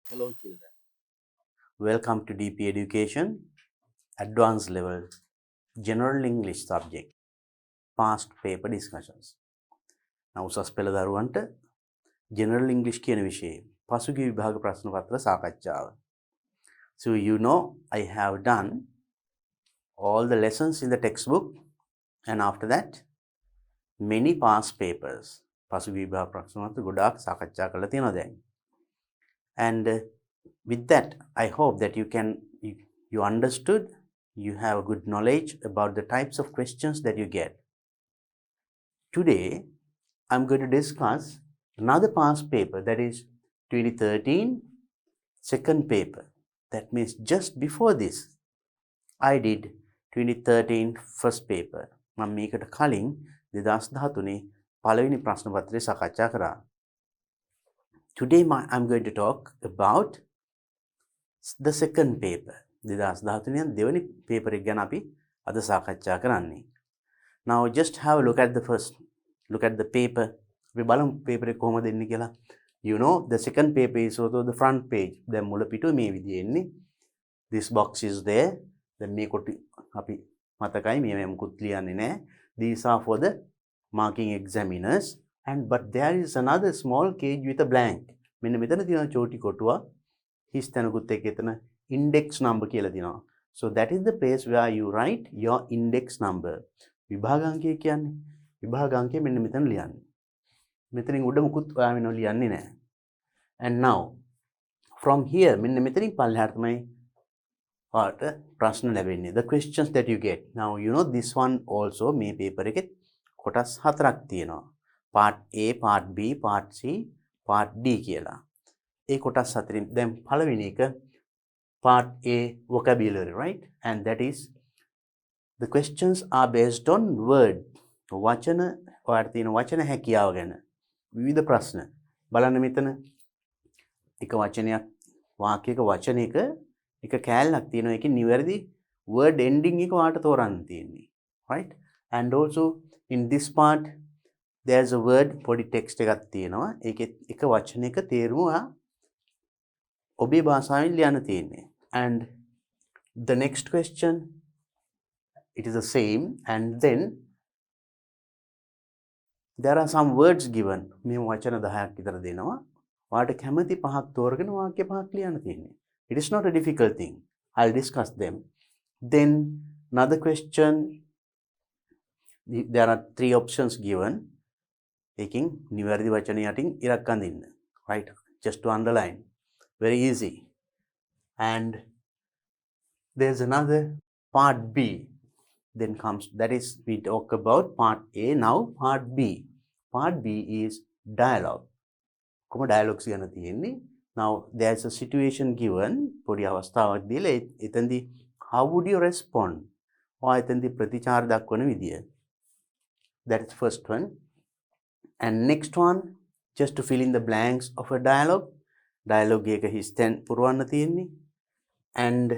Hello children, welcome to DP Education, Advanced Level, General English subject, Past Paper Discussions. උසස් පෙළ දරුවන්ට General English කියන විෂයේ පසුගිය විභාග ප්‍රශ්න පත්‍ර සාකච්ඡාව. So you know I have done all the lessons in the textbook and after that many past papers. පසුගිය විභාග ප්‍රශ්න පත්‍ර ගොඩාක් සාකච්ඡා කරලා තියෙනවා දැන්. And with that, I hope that you understood, you have a good knowledge about the types of questions that you get. Today, I'm going to discuss another past paper, that is 2013 second paper. That means just before this, I did 2013 first paper. මම මේකට කලින් 2013 පළවෙනි ප්‍රශ්න පත්‍රය සාකච්ඡා කරා. Today I'm going to talk about the second paper. 2013 දෙවනි paper එක ගැන අපි අද සාකච්ඡා කරන්නේ. Now just have a look at the paper. අපි බලමු paper එක කොහොමද එන්නේ කියලා. You know the second paper is also the front page. දැන් මුල පිටුව මේ විදිහේ එන්නේ. This box is there. දැන් මේ කොට අපි මතකයි මේ මුකුත් ලියන්නේ නැහැ. These are for the marking examiners. But there is another small cage with a blank. මෙන්න මෙතන තියෙන චෝටි කොටුවක් හිස් තැනකුත් එක්ක එතන index number කියලා තියෙනවා. So that is the place where you write your index number. විභාගාංකය කියන්නේ විභාගාංකය මෙන්න මෙතන ලියන්නේ. මෙතනින් උඩ මුකුත් ඔයා වෙනව ලියන්නේ නැහැ. And now from here මෙන්න මෙතනින් පල්ලෙහාට තමයි ඔයාට ප්‍රශ්න ලැබෙන්නේ. The questions that you get. Now you know this one also මේ paper එකේ කොටස් හතරක් තියෙනවා. Part A, Part B, Part C, Part D කියලා. ඒ කොටස් හතරින් දැන් පළවෙනි එක Part A vocabulary, right? And that is the questions are based on word. වචන ඔයාලට තියෙන වචන හැකියාව ගැන විවිධ ප්‍රශ්න. බලන්න මෙතන එක වචනයක් වාක්‍යයක වචනයක එක කෑල්ලක් තියෙනවා. ඒකේ නිවැරදි word ending එක ඔයාලට තෝරන්න තියෙන්නේ. Right? And also in this part there's a word පොඩි text එකක් තියෙනවා. ඒකේ එක වචනයක තේරුම ඔබේ භාෂාවෙන් ලියන්න තියෙන්නේ. And the next question, it is the same, and then there are some words given. මේ වචන 10ක් විතර දෙනවා. ඔයාලට කැමති පහක් තෝරගෙන වාක්‍ය පහක් ලියන්න තියෙන්නේ. It is not a difficult thing. I'll discuss them. Then another question, there are 3 options given. ඒකින් නිවැරදි වචන යටින් ඉරක් අඳින්න. Right? Just to underline. Very easy. And there's another part B. Then comes, that is, we talk about part A. Now part B. Part B is dialogue. කොහොම dialogues ගැන තියෙන්නේ. Now there's a situation given. පොඩි අවස්ථාවක් දීලා එතෙන්දී how would you respond? ඔයා එතෙන්දී ප්‍රතිචාර දක්වන විදිය. That is first one. And next one, just to fill in the blanks of a dialogue. Dialogue එක හිස්තැන් පුරවන්න තියෙන්නේ. And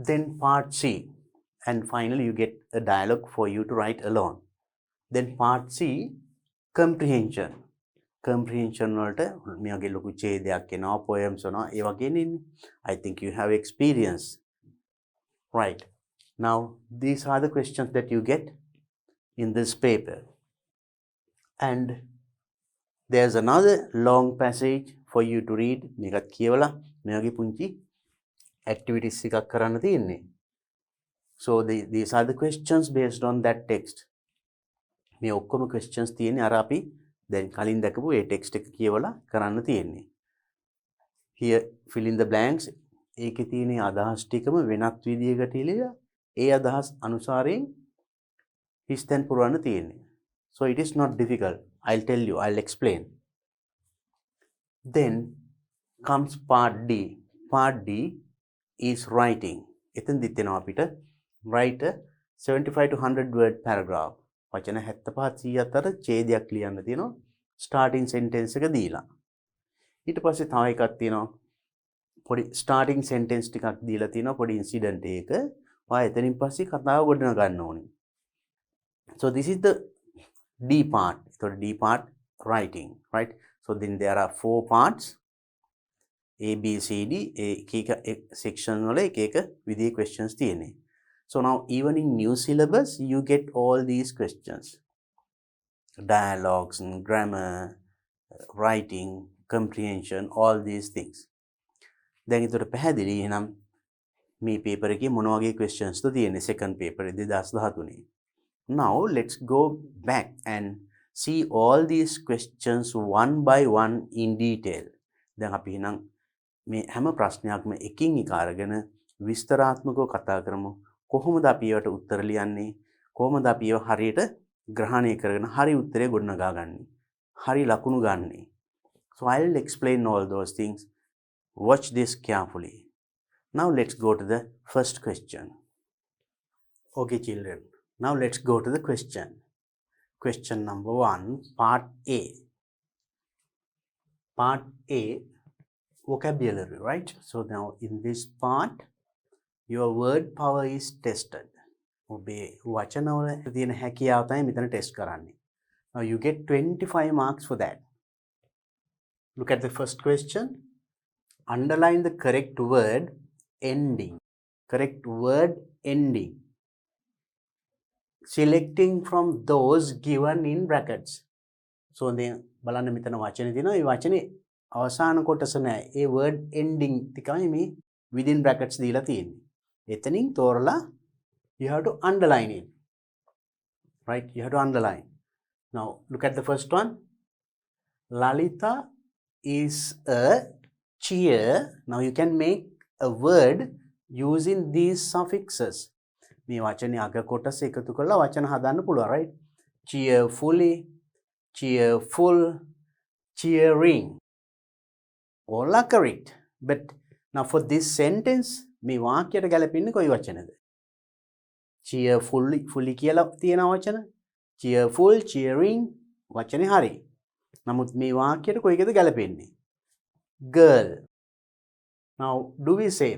then part C. And finally you get a dialogue for you to write alone. Then part C, comprehension. Comprehension වලට මේ වගේ ලොකු ඡේදයක් එනවා, poems එනවා, ඒ වගේ නෙන්නේ. I think you have experience. Right. Now these are the questions that you get in this paper. And there's another long passage for you to read. මේකත් කියවලා මේ වගේ පුංචි activities එකක් කරන්න තියෙන්නේ. So these are the questions based on that text. මේ ඔක්කොම questions තියෙන්නේ අර අපි දැන් කලින් දැකපු ඒ text එක කියවලා කරන්න තියෙන්නේ. Here fill in the blanks. ඒකේ තියෙන අදහස් ටිකම වෙනත් විදියකට ඉලිලා ඒ අදහස් අනුසාරයෙන් හිස්තැන් පුරවන්න තියෙන්නේ. So it is not difficult. I'll tell you, I'll explain. Then comes part D. Part D is writing. එතෙන්දි තියෙනවා අපිට write a 75 to 100 word paragraph. වචන 75 100 අතර ඡේදයක් ලියන්න තියෙනවා. starting sentence එක දීලා. ඊට පස්සේ තව එකක් තියෙනවා. පොඩි starting sentence ටිකක් දීලා තියෙනවා පොඩි incident එකක. ඔයා එතනින් පස්සේ කතාව ගොඩනගා ගන්න ඕනේ. So this is the D part. So D part, writing, right? So then there are 4 parts. A, B, C, D එක section වල එක විදිහේ questions තියෙන්නේ. So now even in new syllabus you get all these questions. Dialogues, and grammar, writing, comprehension, all these things. දැන් ඒතර පැහැදිලි එහෙනම් මේ paper එකේ මොන වගේ questions ද තියෙන්නේ second paper 2013. Now let's go back and see all these questions one by one in detail. දැන් අපි එහෙනම් මේ හැම ප්‍රශ්නයක්ම එකින් එක අරගෙන විස්තරාත්මකව කතා කරමු. කොහොමද අපි ඒවට උත්තර ලියන්නේ? කොහොමද අපි ඒව හරියට ග්‍රහණය කරගෙන හරි උත්තරේ ගොඩනගා ගන්නේ? හරි ලකුණු ගන්නේ? So I'll explain all those things. Watch this carefully. Now let's go to the first question. Okay children, now let's go to the question. Question number 1, part A. Part A, vocabulary, right? So now in this part, your word power is tested. ඔබේ වචනවල තියෙන හැකියාව තමයි මෙතන test කරන්නේ. Now you get 25 marks for that. Look at the first question. Underline the correct word ending. Correct word ending. Selecting from those given in brackets. So then බලන්න මෙතන වචනේ තියෙනවා. ඒ වචනේ අවසාන කොටස නෑ. ඒ word ending ටිකයි මේ within brackets දීලා තියෙන්නේ. එතනින් තෝරලා you have to underline it. Right? You have to underline. Now look at the first one. Lalita is a cheer. Now you can make a word using these suffixes. මේ වචනේ අග කොටස එකතු කරලා වචන හදන්න පුළුවන්, right? Cheerfully, cheerful, cheering. All are correct. But now for this sentence, මේ වාක්‍යයට ගැලපෙන්නේ කොයි වචනද? Cheerfully කියලා තියෙන වචන. Cheerful, cheering වචනේ හරි. නමුත් මේ වාක්‍යයට කොයිකද ගැලපෙන්නේ? Girl. Now do we say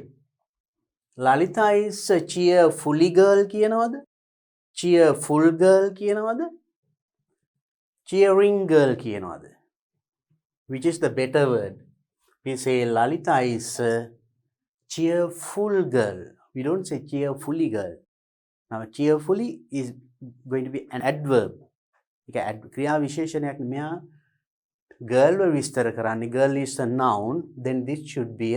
Lalita is a cheerfully girl කියනවද? Cheerful girl කියනවද? Cheering girl කියනවද? Which is the better word? We say Lalita is a cheerful girl. We don't say cheerfully girl. Now cheerfully is going to be an adverb. ඒක ක්‍රියා විශේෂණයක් මෙයා girl ව විස්තර කරන්නේ. Girl is a noun, then this should be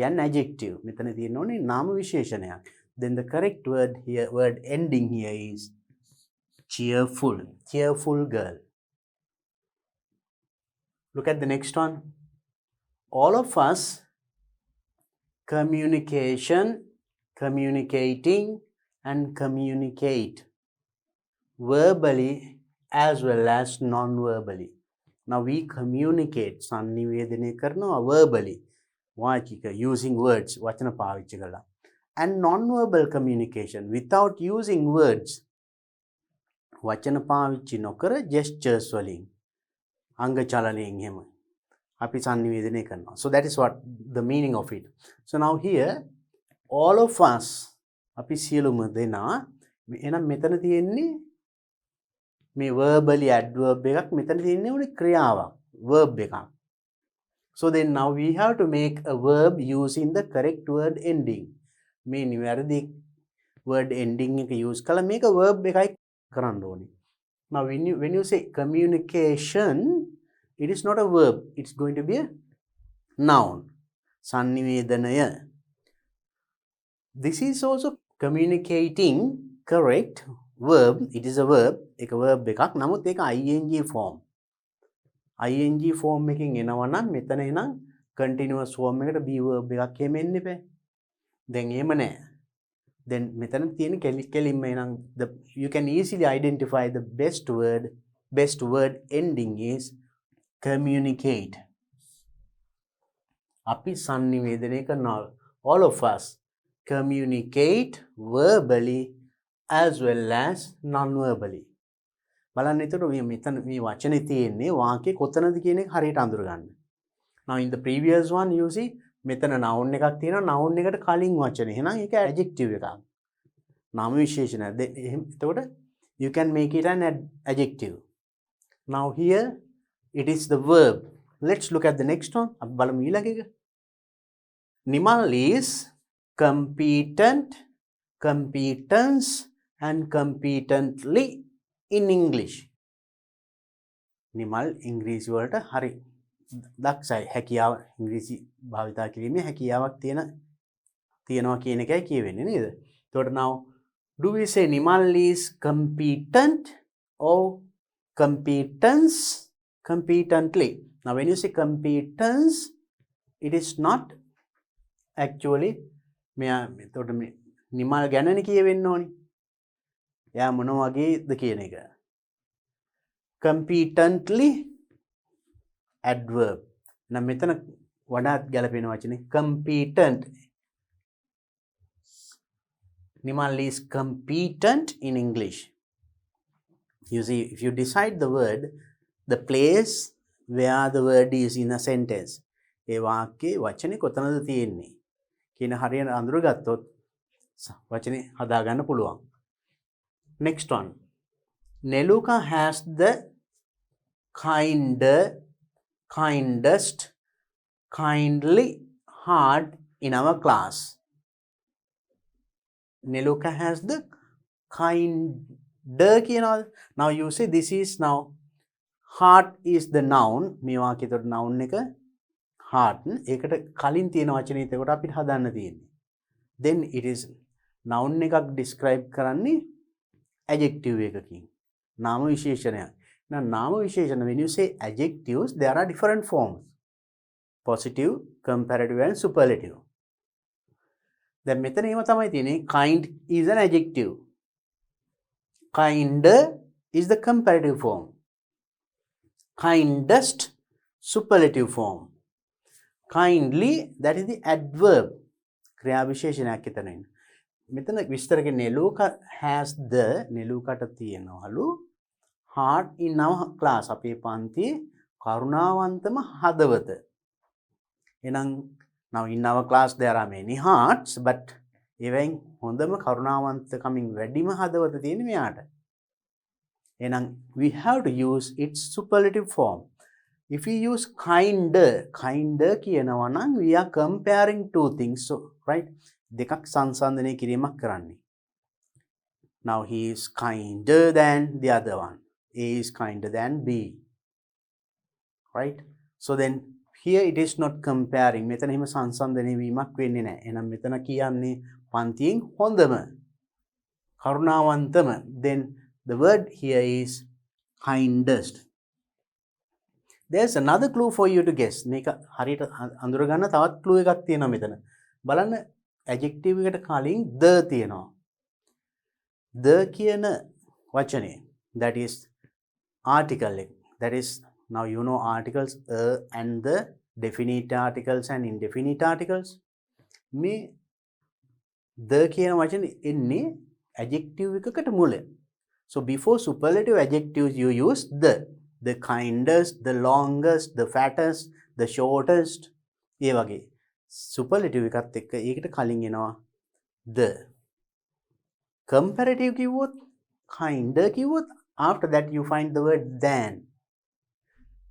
an adjective. මෙතන තියෙන්න ඕනේ නාම විශේෂණයක්. Then the correct word here, word ending here is cheerful. Cheerful girl. Look at the next one. All of us communication, communicating and communicate verbally as well as non-verbally. Now we communicate sannivedanaya කරනවා verbally. වාචික using words වචන පාවිච්චි කරලා. And non-verbal communication without using words. වචන පාවිච්චි නොකර gestures වලින් අංග චලනයෙන් එහෙම අපි sannivedanaya කරනවා. So that is what the meaning of it. So now here all of us අපි සියලුම දෙනා එහෙනම් මෙතන තියෙන්නේ මේ verbally adverb එකක් මෙතන තියෙන්නේ උනේ ක්‍රියාවක් verb එකක්. So then now we have to make a verb using the correct word ending. මේ නිවැරදි word ending එක use කළා මේක verb එකයි කරන්න ඕනේ. Now when you say communication, it is not a verb, it's going to be a noun. sannivedanaya. This is also communicating, correct verb. It is a verb. එක verb එකක්. නමුත් ඒක ing form. ing form එකකින් එනවා නම් මෙතන එනම් continuous form එකට be verb එකක් එහෙම එන්න එපා. දැන් එහෙම නැහැ. Then මෙතන තියෙන කෙලින්ම එනම් you can easily identify the best word ending is communicate. අපි sannivedanaya කරනවා. All of us communicate verbally as well as non-verbally. බලන්න එතකොට මෙතන මේ වචනේ තියෙන්නේ වාක්‍යයේ කොතනද කියන එක හරියට අඳුර ගන්න. Now in the previous one you see මෙතන noun එකක් තියෙනවා noun එකට කලින් වචනේ. එහෙනම් ඒක adjective එකක්. නාම විශේෂණයක්. එතකොට you can make it an adjective. Now here it is the verb. let's look at the next one. අපි බලමු ඊළඟ එක. Nimal is competent, competence and competently in English. Nimal ඉංග්‍රීසි වලට හරි දක්ෂයි. හැකියාව ඉංග්‍රීසි භාවිතා කිරීමේ හැකියාවක් තියෙනවා කියන එකයි කියවෙන්නේ නේද? එතකොට now do we say Nimal is competent or competence competently? Now when you say competence, it is not actually මෙයා එතකොට නිමල් ගැනනේ කියවෙන්න ඕනි. එයා මොන වගේද කියන එක. Competently adverb. නම් මෙතන වඩාත් ගැලපෙන වචනේ competent. Nimal is competent in English. You see, if you decide the word, the place where the word is in a sentence, ඒ වාක්‍යයේ වචනේ කොතනද තියෙන්නේ කියන හරියට අඳුරගත්තොත් වචනේ හදාගන්න පුළුවන්. Next one. Neluka has the kindest, kindly heart in our class. Neluka has the kinder කියනවාද? Now you say this is now heart is the noun. මේ වාක්‍යයට noun එක heart. ඒකට කලින් තියෙන වචනේ එතකොට අපිට හදන්න තියෙන්නේ. Then it is noun එකක් describe කරන්නේ adjective එකකින්. නාම විශේෂණයක්. Now නාම විශේෂණ, when you say adjectives, there are different forms. Positive, comparative and superlative. දැන් මෙතන එහෙම තමයි තියෙන්නේ. Kind is an adjective. Kinder is the comparative form. Kindest, superlative form. Kindly, that is the adverb. ක්‍රියා විශේෂණයක් එතන ඉන්න. මෙතන විස්තර කරන්නේ Neluka has the, Nelukaට තියෙනවලු heart in our class. අපේ පන්තියේ කරුණාවන්තම හදවත. එහෙනම් now in our class there are many hearts, but even හොඳම කරුණාවන්තකමින් වැඩිම හදවත තියෙන මෙයාට. එහෙනම් we have to use its superlative form. If we use kinder කියනවා නම් we are comparing two things, so right, දෙකක් සංසන්දනය කිරීමක් කරන්නේ. Now he is kinder than the other one. A is kinder than B, right? So then here it is not comparing. මෙතන එහෙම සංසන්දනය වීමක් වෙන්නේ නැහැ. එහෙනම් මෙතන කියන්නේ පන්තියෙන් හොඳම, කරුණාවන්තම. Then the word here is kindest. There's another clue for you to guess. මේක හරියට අඳුර ගන්න තවත් clue එකක් තියෙනවා මෙතන. බලන්න adjective එකට කලින් the තියෙනවා. The කියන වචනේ, that is article. That is, now you know articles and the definite articles and indefinite articles. මේ the කියන වචනේ එන්නේ adjective එකකට මුල. So before superlative adjectives you use the kindest, the longest, the fattest, the shortest. ඒ වගේ superlative එකත් එක්ක ඒකට කලින් එනවා the. Comparative කිව්වොත්, kinder කිව්වොත්, after that you find the word than.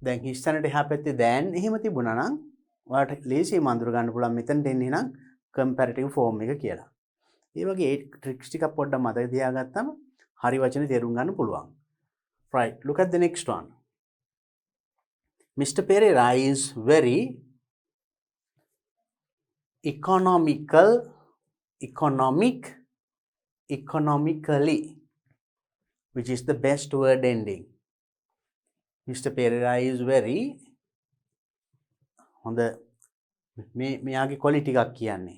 දැන් හිස්තැනට එහා පැත්තේ than එහෙම තිබුණා නම් ඔයාලට ලේසියෙන් අඳුර ගන්න පුළුවන් මෙතනට එන්නේ නම් comparative form එක කියලා. ඒ වගේ ඒ ට්‍රික්ස් ටිකක් පොඩ්ඩක් මතක තියාගත්තම හරි වචනේ තේරුම් ගන්න පුළුවන්. Right, look at the next one. Mr. Pereira is very economically, which is the best word ending. Mr. Pereira is very on the මෙයාගේ quality එකක් කියන්නේ.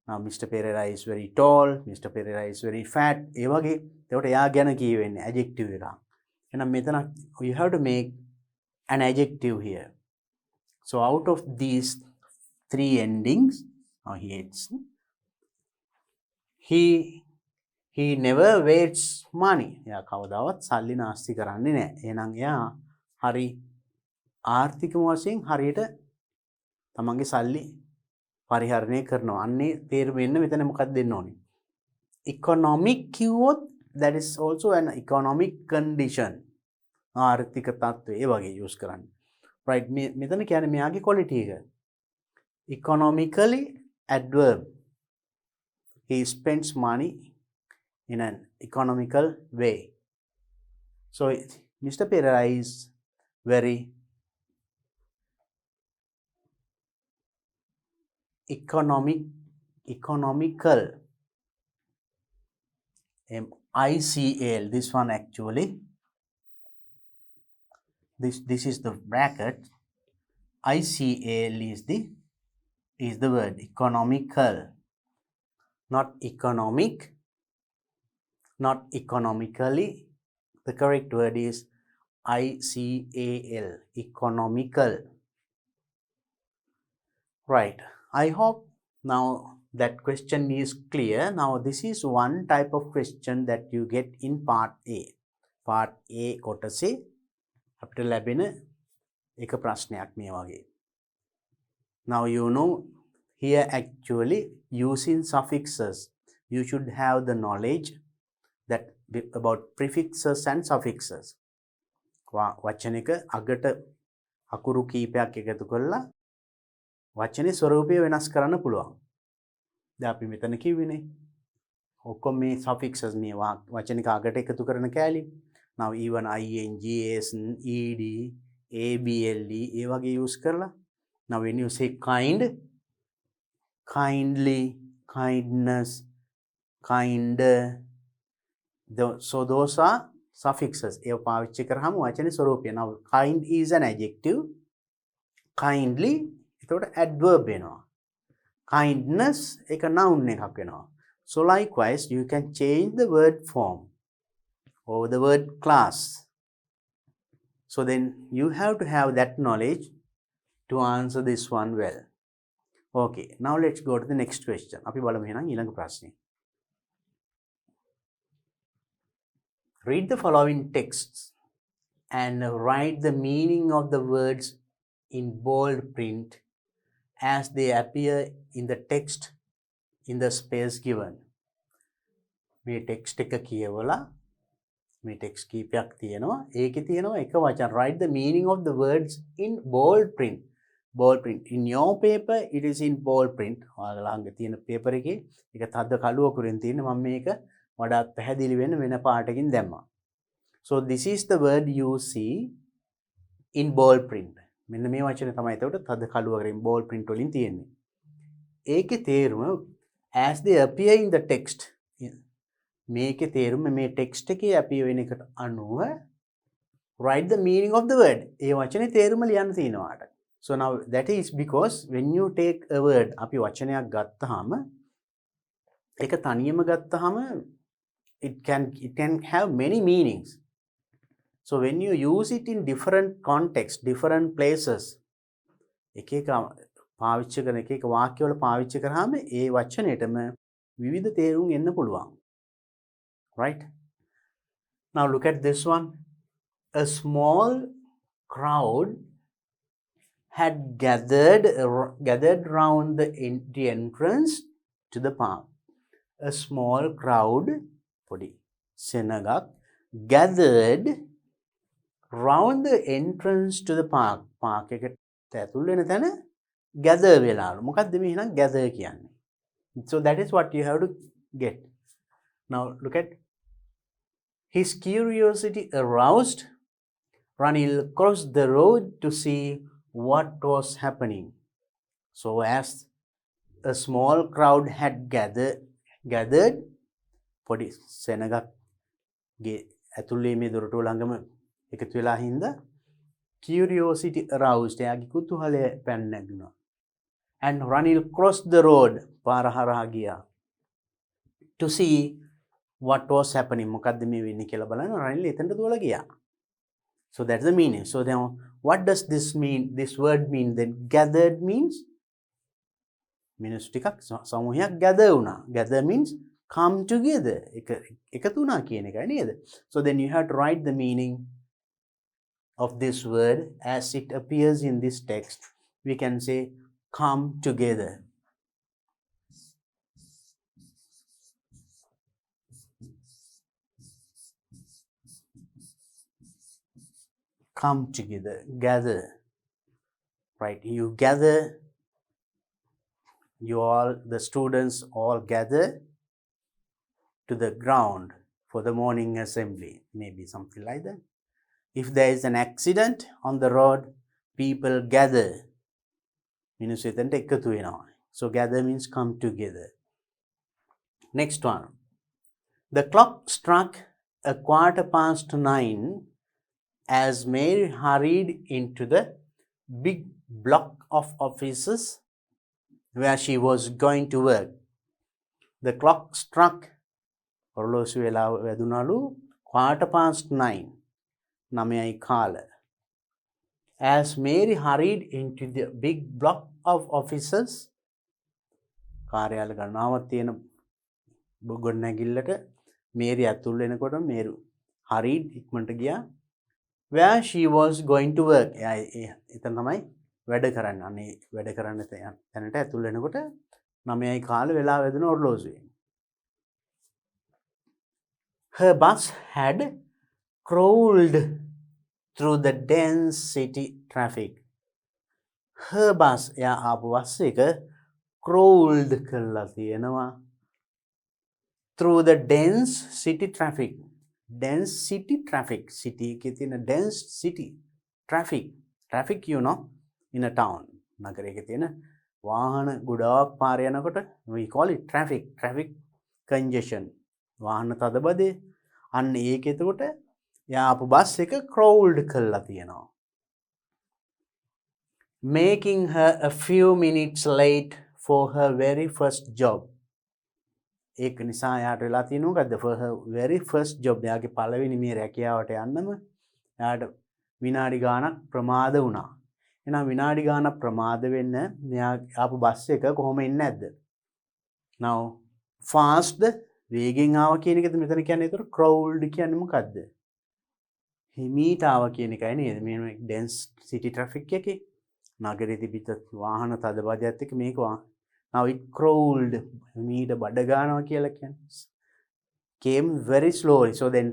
Now Mr. Pereira is very tall, Mr. Pereira is very fat. ඒ වගේ ඒකට එයා ගැන කියවෙන්නේ adjective එකක්. එහෙනම් මෙතන you have to make an adjective here. So out of these three endings, he never wastes money. එයා කවදාවත් සල්ලි නාස්ති කරන්නේ නැහැ. එහෙනම් එයා හරි ආර්ථික වශයෙන් හරියට තමන්ගේ සල්ලි පරිහරණය කරනවා. අන්නේ තේරුම වෙන්න මෙතන මොකක්ද දෙන්න ඕනේ? Economic කිව්වොත් that is also an economic condition. ආර්ථික තත්ත්වය ඒ වගේ use කරන්නේ. right මෙතන කියන්නේ මෙයාගේ quality එක. Economically adverb, he spends money in an economical way. So Mr. Pereira is very economical. ICL, this one actually, this is the bracket. ICL is the word, economical, not economic, not economically. The correct word is ICAL, economical. Right, I hope now that question is clear. Now this is one type of question that you get in part A. Part A කොටසේ අපිට ලැබෙන එක ප්‍රශ්නයක් මේ වගේ. Now you know here actually using suffixes, you should have the knowledge that about prefixes and suffixes. වචනයක අගට අකුරු කීපයක් එකතු කරලා වචනේ ස්වරූපය වෙනස් කරන්න පුළුවන්. දැන් අපි මෙතන කිව්වනේ ඔක්කොම මේ suffixes මේ වචනික අගට එකතු කරන කෑලි. Now even ing, as, ed, able ඒ වගේ use කරලා. Now when you say kind, kindly, kindness, kinder, so those are suffixes. ඒව පාවිච්චි කරාම වචනේ ස්වරූපය. Now kind is an adjective, kindly එතකොට adverb වෙනවා. Kindness එක noun එකක් වෙනවා. So likewise you can change the word form or the word class. So then you have to have that knowledge to answer this one well. Okay, now let's go to the next question. අපි බලමු එහෙනම් ඊළඟ ප්‍රශ්නේ. Read the following texts and write the meaning of the words in bold print as they appear in the text in the space given. මේ text එක කියවලා මේ text කීපයක් තියෙනවා. ඒකේ තියෙනවා එක වචන. Write the meaning of the words in bold print. Bold print. In your paper it is in bold print. ඔයාලා ළඟ තියෙන paper එකේ ඒක තද කළුවකුරින් තියෙන මම මේක වඩාත් පැහැදිලි වෙන වෙන පාටකින් දැම්මා. So this is the word you see in bold print. මෙන්න මේ වචනේ තමයි එතකොට තද කළුවකින් bold print වලින් තියෙන්නේ. ඒකේ තේරුම as they appear in the text. මේකේ තේරුම මේ text එකේ appear වෙන එකට අනුව write the meaning of the word. ඒ වචනේ තේරුම ලියන්න තියෙනවාට. So now that is because when you take a word, අපි වචනයක් ගත්තාම ඒක තනියම ගත්තාම it can have many meanings. So when you use it in different contexts, different places, එක එක පාවිච්චි කරන එක එක වාක්‍යවල පාවිච්චි කරාම ඒ වචනේටම විවිධ තේරුම් එන්න පුළුවන්. Right? Now look at this one. A small crowd had gathered round the entrance to the park. A small crowd, podi senagak, gathered round the entrance to the park. Park එකට ඇතුල් වෙන තැන gather වෙලාලු. මොකක්ද මේ එහෙනම් gather කියන්නේ? So that is what you have to get. Now look at his curiosity aroused. Ranil crossed the road to see what was happening. So as a small crowd had gathered podi senagak ගේ ඇතුලේ මේ දොරටුව ළඟම එකතු වෙලා හින්දා curiosity aroused එයාගේ කුතුහලය පැන නැගුණා. And Ranil crossed the road පාර හරහා ගියා to see what was happening. මොකද්ද මේ වෙන්නේ කියලා බලන්න රනිල් එතනට දුවලා ගියා. So that's the meaning. So then what does this mean? This word mean then gathered means මිනිස්සු ටිකක් සමූහයක් gather වුණා. Gather means come together. එකතු වුණා කියන එකයි නේද? So then you have to write the meaning of this word as it appears in this text. We can say come together. Come together, gather. right? You gather, the students all gather to the ground for the morning assembly, maybe something like that. If there is an accident on the road, people gather. මිනිස්සු එතනට එකතු වෙනවා. So gather means come together. Next one. The clock struck 9:15 as Mary hurried into the big block of offices where she was going to work. The clock struck, ඔරලෝසු වෙලාව වැදුනලු 9:15 9යි කාල. As Mary hurried into the big block of offices, කාර්යාල ගණනාවක් තියෙන ගොඩනැගිල්ලට Mary ඇතුල් වෙනකොට මේරු hurried ඉක්මනට ගියා. Where she was going to work. එතන තමයි වැඩ කරන්න. අනේ වැඩ කරන්න තැනට ඇතුල් වෙනකොට 9යි කාල වෙලා වැදුන ඔරලෝසුවේ. Her bus had crawled through the dense city traffic. Her bus, එයා ආපු බස් එක crawled කරලා තියෙනවා through the dense city traffic. Dense city traffic. City එකේ තියෙන dense city traffic. Traffic, you know, in a town. නගරයක තියෙන වාහන ගොඩාක් පාර යනකොට we call it traffic. Traffic congestion. වාහන තදබදේ. අන්න ඒක එතකොට එයා ආපු බස් එක crawled කරලා තියෙනවා. Making her a few minutes late for her very first job. ඒක නිසා එයාට වෙලා තියෙනවා මොකද්ද? For her very first job. එයාගේ පළවෙනි මේ රැකියාවට යන්නම එයාට විනාඩි ගාණක් ප්‍රමාද වුණා. එහෙනම් විනාඩි ගාණක් ප්‍රමාද වෙන්න මෙයා ආපු බස් එක කොහොම එන්නේ නැද්ද? Now fast වේගෙන් ආව කියන එකද මෙතන කියන්නේ? ඒතර crowd කියන්නේ මොකද්ද? හිමීට ආව කියන එකයි නේද? මේ dense city traffic එකේ නගරේ තිබිච්ච වාහන තදබදයත් එක්ක මේක now it crawled හිමීට බඩ ගන්නවා කියලා කියන්නේ. Came very slowly. So then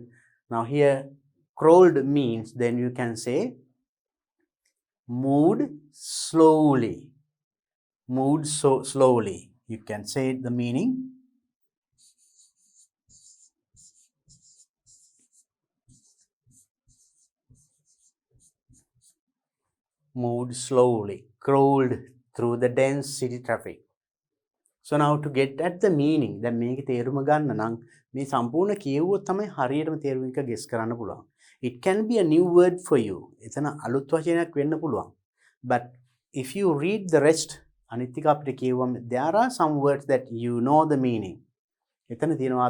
now here crawled means then you can say moved slowly. Moved so slowly. You can say the meaning. Moved slowly, crawled through the dense city traffic. So now to get at the meaning, දැන් මේකේ තේරුම ගන්න නම් මේ සම්පූර්ණ කියවුවොත් තමයි හරියටම තේරුම එක ගෙස් කරන්න පුළුවන්. It can be a new word for you. එතන අලුත් වචනයක් වෙන්න පුළුවන්. But if you read the rest, අනිත් ටික අපිට කියවුවම there are some words that you know the meaning. එතන තියෙනවා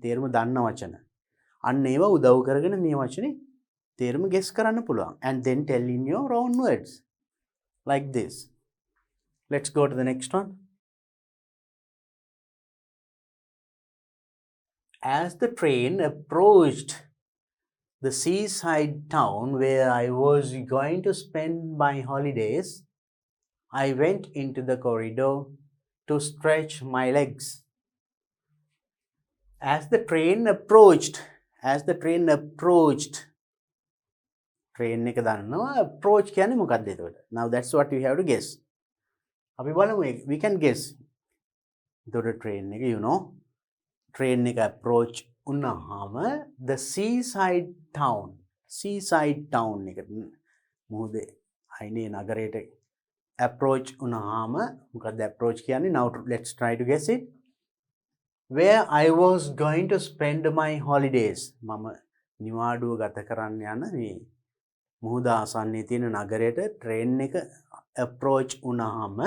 තේරුම දන්න වචන. අන්න ඒවා උදව් කරගෙන මේ වචනේ තේරුම ගෙස් කරන්න පුළුවන්. And then tell in your own words. Like this. Let's go to the next one. As the train approached the seaside town where I was going to spend my holidays, I went into the corridor to stretch my legs. As the train approached, train එක දන්නවා approach කියන්නේ මොකක්ද එතකොට? Now that's what we have to guess. අපි බලමු we can guess. එතකොට train එක you know train එක approach වුණාම the seaside town එකට මුහුදේ අයිනේ නගරයට approach වුණාම මොකක්ද approach කියන්නේ? Now let's try to guess it. Where I was going to spend my holidays. මම නිවාඩුව ගත කරන්න යන මේ මුහුද ආසන්නයේ තියෙන නගරයට train එක approach වුණාම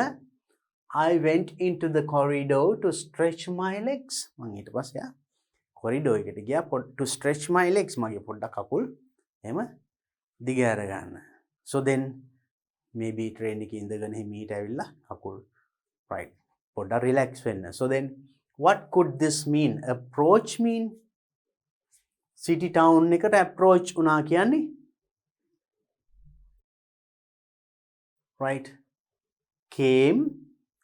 I went into the corridor to stretch my legs. මම ඊට පස්සේ corridor එකට ගියා to stretch my legs. මගේ පොඩ්ඩක් කකුල් එහෙම දිග අර ගන්න. So then maybe train එකේ ඉඳගෙන හිමීට ඇවිල්ලා කකුල් right පොඩ්ඩක් relax වෙන්න. So then what could this mean? Approach mean city town එකට approach වුණා කියන්නේ right came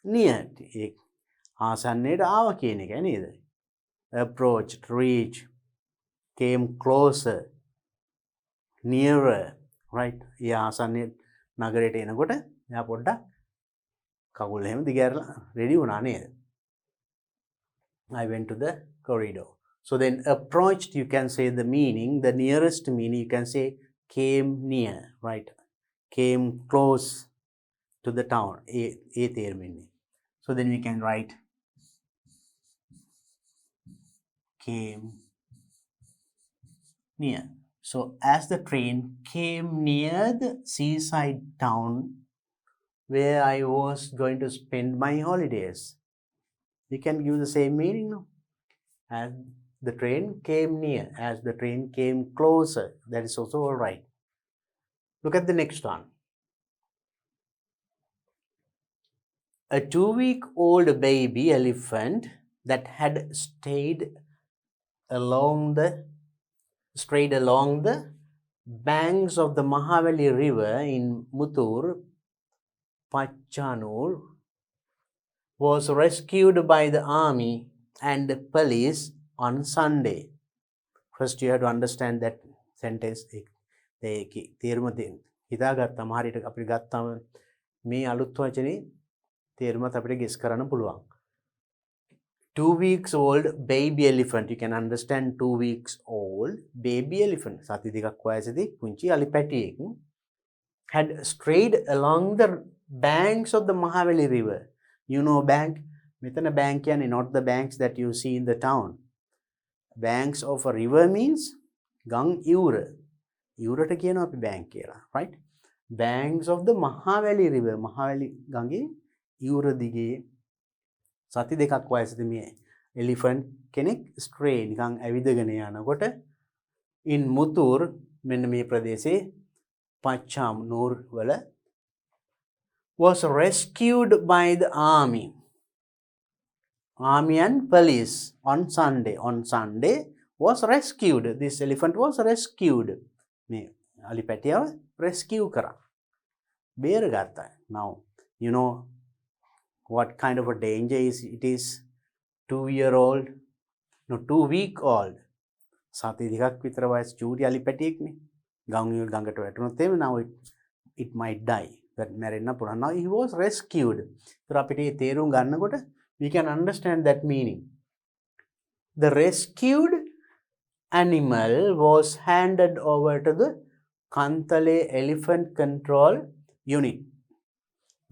near. ආසන්නයට ආව කියන එකයි නේද? Approached, reach, came closer, nearer, right? ඒ ආසන්නයේ නගරයට එනකොට මෙයා පොඩ්ඩක් කකුල් එහෙම දිගහැරලා රෙඩි වුණා නේද? I went to the corridor. So then approached, you can say the meaning, the nearest meaning, you can say came near, right? Came close to the town. So then we can write came near. So as the train came near the seaside town where I was going to spend my holidays, we can give the same meaning, no? As the train came near, as the train came closer, that is also all right. Look at the next one. A 2-week-old baby elephant that had strayed along the banks of the Mahavali River in Muttur, Pachanur, was rescued by the army and the police on Sunday. First, you have to understand that sentence. තේරුම හිතාගත්තාම හරියට අපිට ගත්තාම මේ අලුත් වචනේ තේරුමත් අපිට guess කරන්න පුළුවන්. 2 weeks old baby elephant. You can understand 2 weeks old baby elephant. සති දෙකක් වයසදී පුංචි අලි පැටියෙක් had strayed along the banks of the Mahavali River. You know bank? මෙතන bank කියන්නේ not the banks that you see in the town. Banks of a river means ගම් ඉවුර. ඉවුරට කියනවා අපි bank කියලා, right? Banks of the Mahavali River. Mahavali ගඟේ ඉවුර දිගේ සති දෙකක් වයසදී මේ elephant කෙනෙක් stray නිකන් ඇවිදගෙන යනකොට in Muttur මෙන්න මේ ප්‍රදේශයේ Pachanur වල was rescued by the army and police on Sunday. On Sunday was rescued. This elephant was rescued. මේ අලි පැටියව rescue කරා. බේරගත්තා. Now you know what kind of a danger it is. 2-year-old, no 2-week-old. සති දෙකක් විතර වයස චූටි අලි පැටියෙක්නේ. ගඟට වැටුණොත් එහෙම now it might die. But මැරෙන්න පුළුවන්. Now he was rescued. ඒතර අපිට මේ තේරුම් ගන්නකොට we can understand that meaning. The rescued animal was handed over to the Kantale Elephant Control Unit.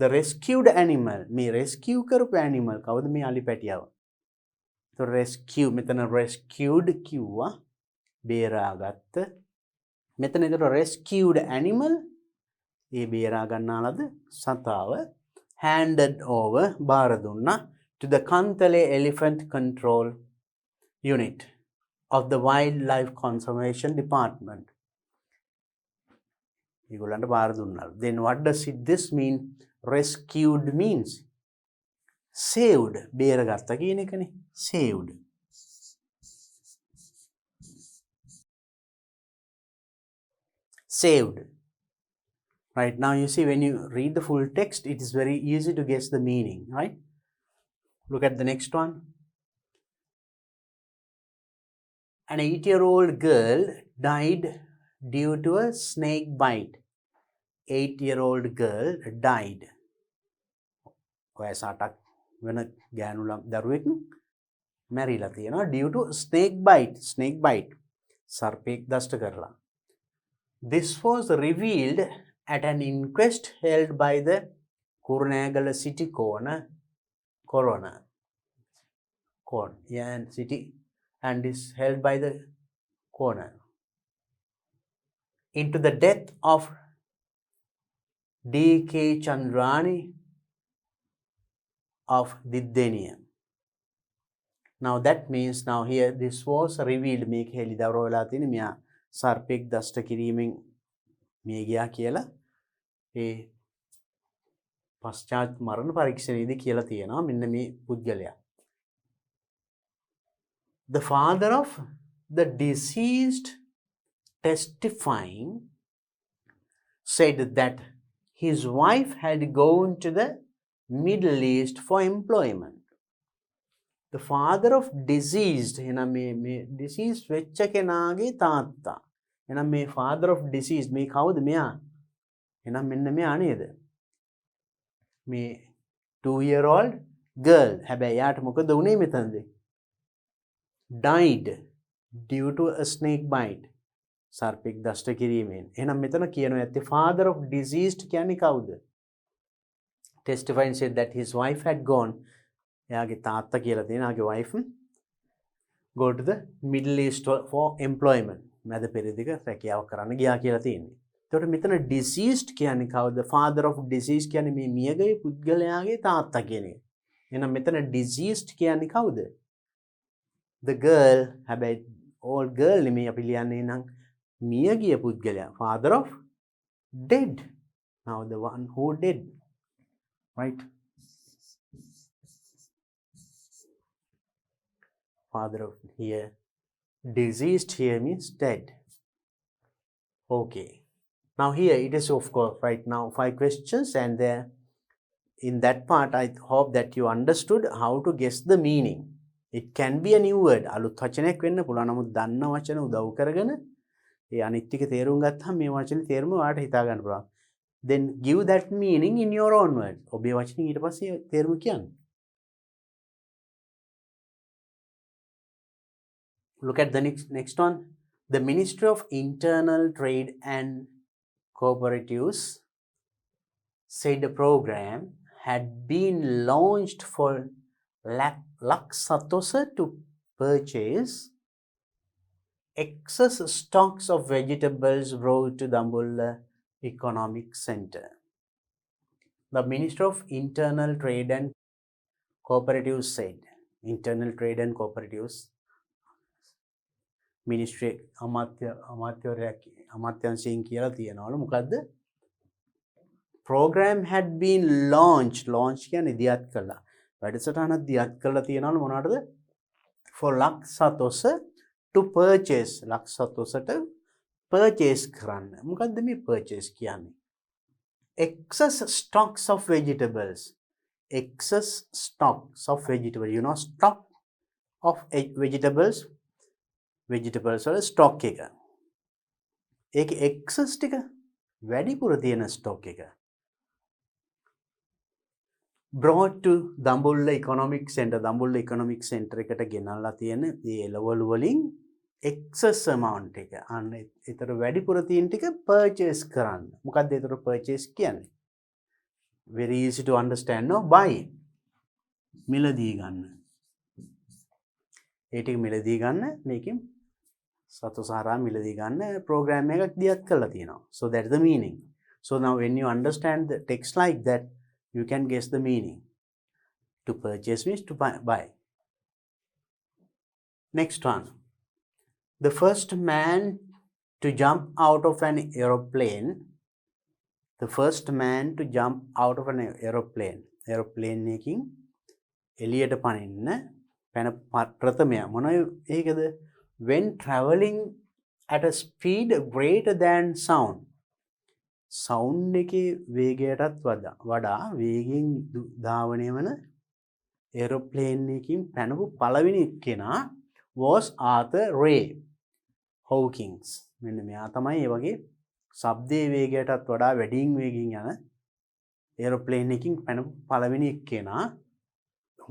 The rescued animal, මේ rescue කරපු animal කවුද මේ අලි පැටියව? So rescue මෙතන rescued කිව්වා බේරාගත්ත. මෙතන ඒතර rescued animal ඒ බේරා ගන්නාලද සතාව handed over බාර දුන්නා to the Kantale Elephant Control Unit of the Wildlife Conservation Department. ඒගොල්ලන්ට බාර දුන්නා. Then what does this mean? Rescued means saved. බේරගත්තා කියන එකනේ. Saved. Saved. Right, now you see when you read the full text, it is very easy to guess the meaning, right? Look at the next one. An 8-year-old girl died due to a snake bite. 8-year-old girl died. වයස 8ක් වෙන ගෑනු දරුවෙක් මැරිලා තියෙනවා due to snake bite. Snake bite. සර්පෙක් දෂ්ට කරලා. This was revealed at an inquest held by the Kurunegala city coroner. City and is held by the coroner into the death of D.K. Chandrani of Diddeniya. Now that means now here this was revealed. මේක හෙළිදරව් වෙලා තියෙන මෙයා සර්පෙක් දෂ්ට කිරීමෙන් මිය ගියා කියලා ඒ පශ්චාත් මරණ පරීක්ෂණයේදී කියලා තියෙනවා මෙන්න මේ පුද්ගලයා. The father of the deceased testifying said that his wife had gone to the Middle East for employment. The father of deceased, එහෙනම් මේ deceased වෙච්ච කෙනාගේ තාත්තා. එහෙනම් මේ father of deceased මේ කවුද මෙයා? එහෙනම් මෙන්න මෙයා නේද? මේ 2-year-old girl. හැබැයි යාට මොකද වුනේ මෙතනදී? Died due to a snake bite. සර්පෙක් දෂ්ට කිරීමෙන්. එහෙනම් මෙතන කියනවා ඇත්තේ father of deceased කියන්නේ කවුද? Testifying said that his wife had gone. එයාගේ තාත්තා කියලා තියෙන ආගේ wife go to the Middle East for employment. මැද පෙරදිග රැකියාව කරන්න ගියා කියලා තියෙන්නේ. එතකොට මෙතන deceased කියන්නේ කවුද? Father of deceased කියන්නේ මේ මියගිය පුද්ගලයාගේ තාත්තා කියන එක. එහෙනම් මෙතන deceased කියන්නේ කවුද? The girl. හැබැයි old girl නෙමෙයි අපි ලියන්නේ නම් මියගිය පුද්ගලයා. Father of dead. Now the one who dead. Right? Father of here. Deceased here means dead. Okay. Now here it is of course right now 5 questions and there in that part I hope that you understood how to guess the meaning. It can be a new word. අලුත් වචනයක් වෙන්න පුළුවන්. නමුත් දන්න වචන උදව් කරගෙන ඒ අනිත් ටික තේරුම් ගත්තාම මේ වචනේ තේරුම ඔයාලට හිතා ගන්න පුළුවන්. Then give that meaning in your own words. ඔබේ වචනින් ඊට පස්සේ තේරුම කියන්න. Look at the next one. The Ministry of Internal Trade and Cooperatives said a program had been launched for Laksatosa to purchase excess stocks of vegetables brought to Dambulla Economic Center. The Minister of Internal Trade and Cooperatives said, Internal Trade and Cooperatives Ministry අමාත්‍යංශයෙන් කියලා තියෙනවලු මොකද්ද? Program had been launched. Launch කියන්නේ දියත් කළා. වැඩසටහනක් දියත් කළා තියෙනවලු මොනවටද? For Laksatosa to purchase. Laksatosට purchase කරන්න. මොකද්ද මේ purchase කියන්නේ? Excess stocks of vegetables. Excess stocks of vegetables. You know stock of vegetables. Vegetables වල stock එක. ඒක excess ටික වැඩිපුර තියෙන stock එක. Brought to Dambulla Economic Center. Dambulla Economic Center එකට ගෙනල්ලා තියෙන මේ level වලින් excess amount එක. අන්න ඒතර වැඩිපුර තියෙන ටික purchase කරන්න. මොකක්ද ඒතර purchase කියන්නේ? Very easy to understand. No, buy. මිලදී ගන්න. ඒ ටික මිලදී ගන්න මේකෙන් සතුසාරා මිලදී ගන්න program එකක් දියත් කරලා තියෙනවා. So that's the meaning. So now when you understand the text like that, you can guess the meaning. To purchase means to buy. Next one. The first man to jump out of an aeroplane. The first man to jump out of an aeroplane. Aeroplane එකකින් එළියට පනින්න පැන ප්‍රථමයා මොන ඒකද? When traveling at a speed greater than sound. Sound එකේ වේගයටත් වඩා වේගයෙන් ධාවනය වන aeroplane එකකින් පැනපු පළවෙනි කෙනා was Arthur Ray Hawkins. මෙන්න මෙයා තමයි මේ වගේ ශබ්දයේ වේගයටත් වඩා වැඩියෙන් වේගයෙන් යන aeroplane එකකින් පැනපු පළවෙනි කෙනා.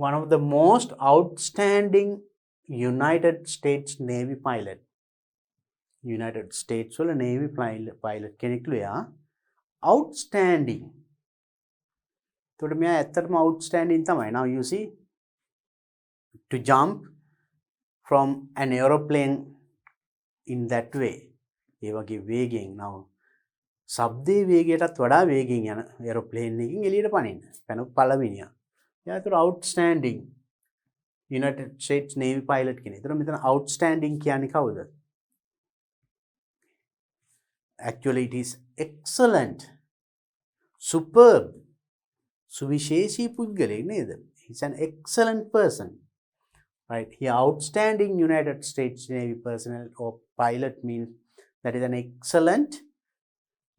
One of the most outstanding United States Navy pilot. United States වල Navy pilot කෙනෙක්ලු එයා. Outstanding. එතකොට මෙයා ඇත්තටම outstanding තමයි. Now you see to jump from an aeroplane in that way. ඒ වගේ වේගෙන් now ශබ්දයේ වේගයටත් වඩා වේගෙන් යන aeroplane එකකින් එළියට පනින්න. පැනපු පළවෙනියා. එයා ඒතර outstanding United States Navy pilot කෙනෙක්. ඒතර මෙතන outstanding කියන්නේ කවුද? Actually it is excellent, superb, සුවිශේෂී පුද්ගලයෙක් නේද? He's an excellent person. Right? Here outstanding United States Navy personnel or pilot means that is an excellent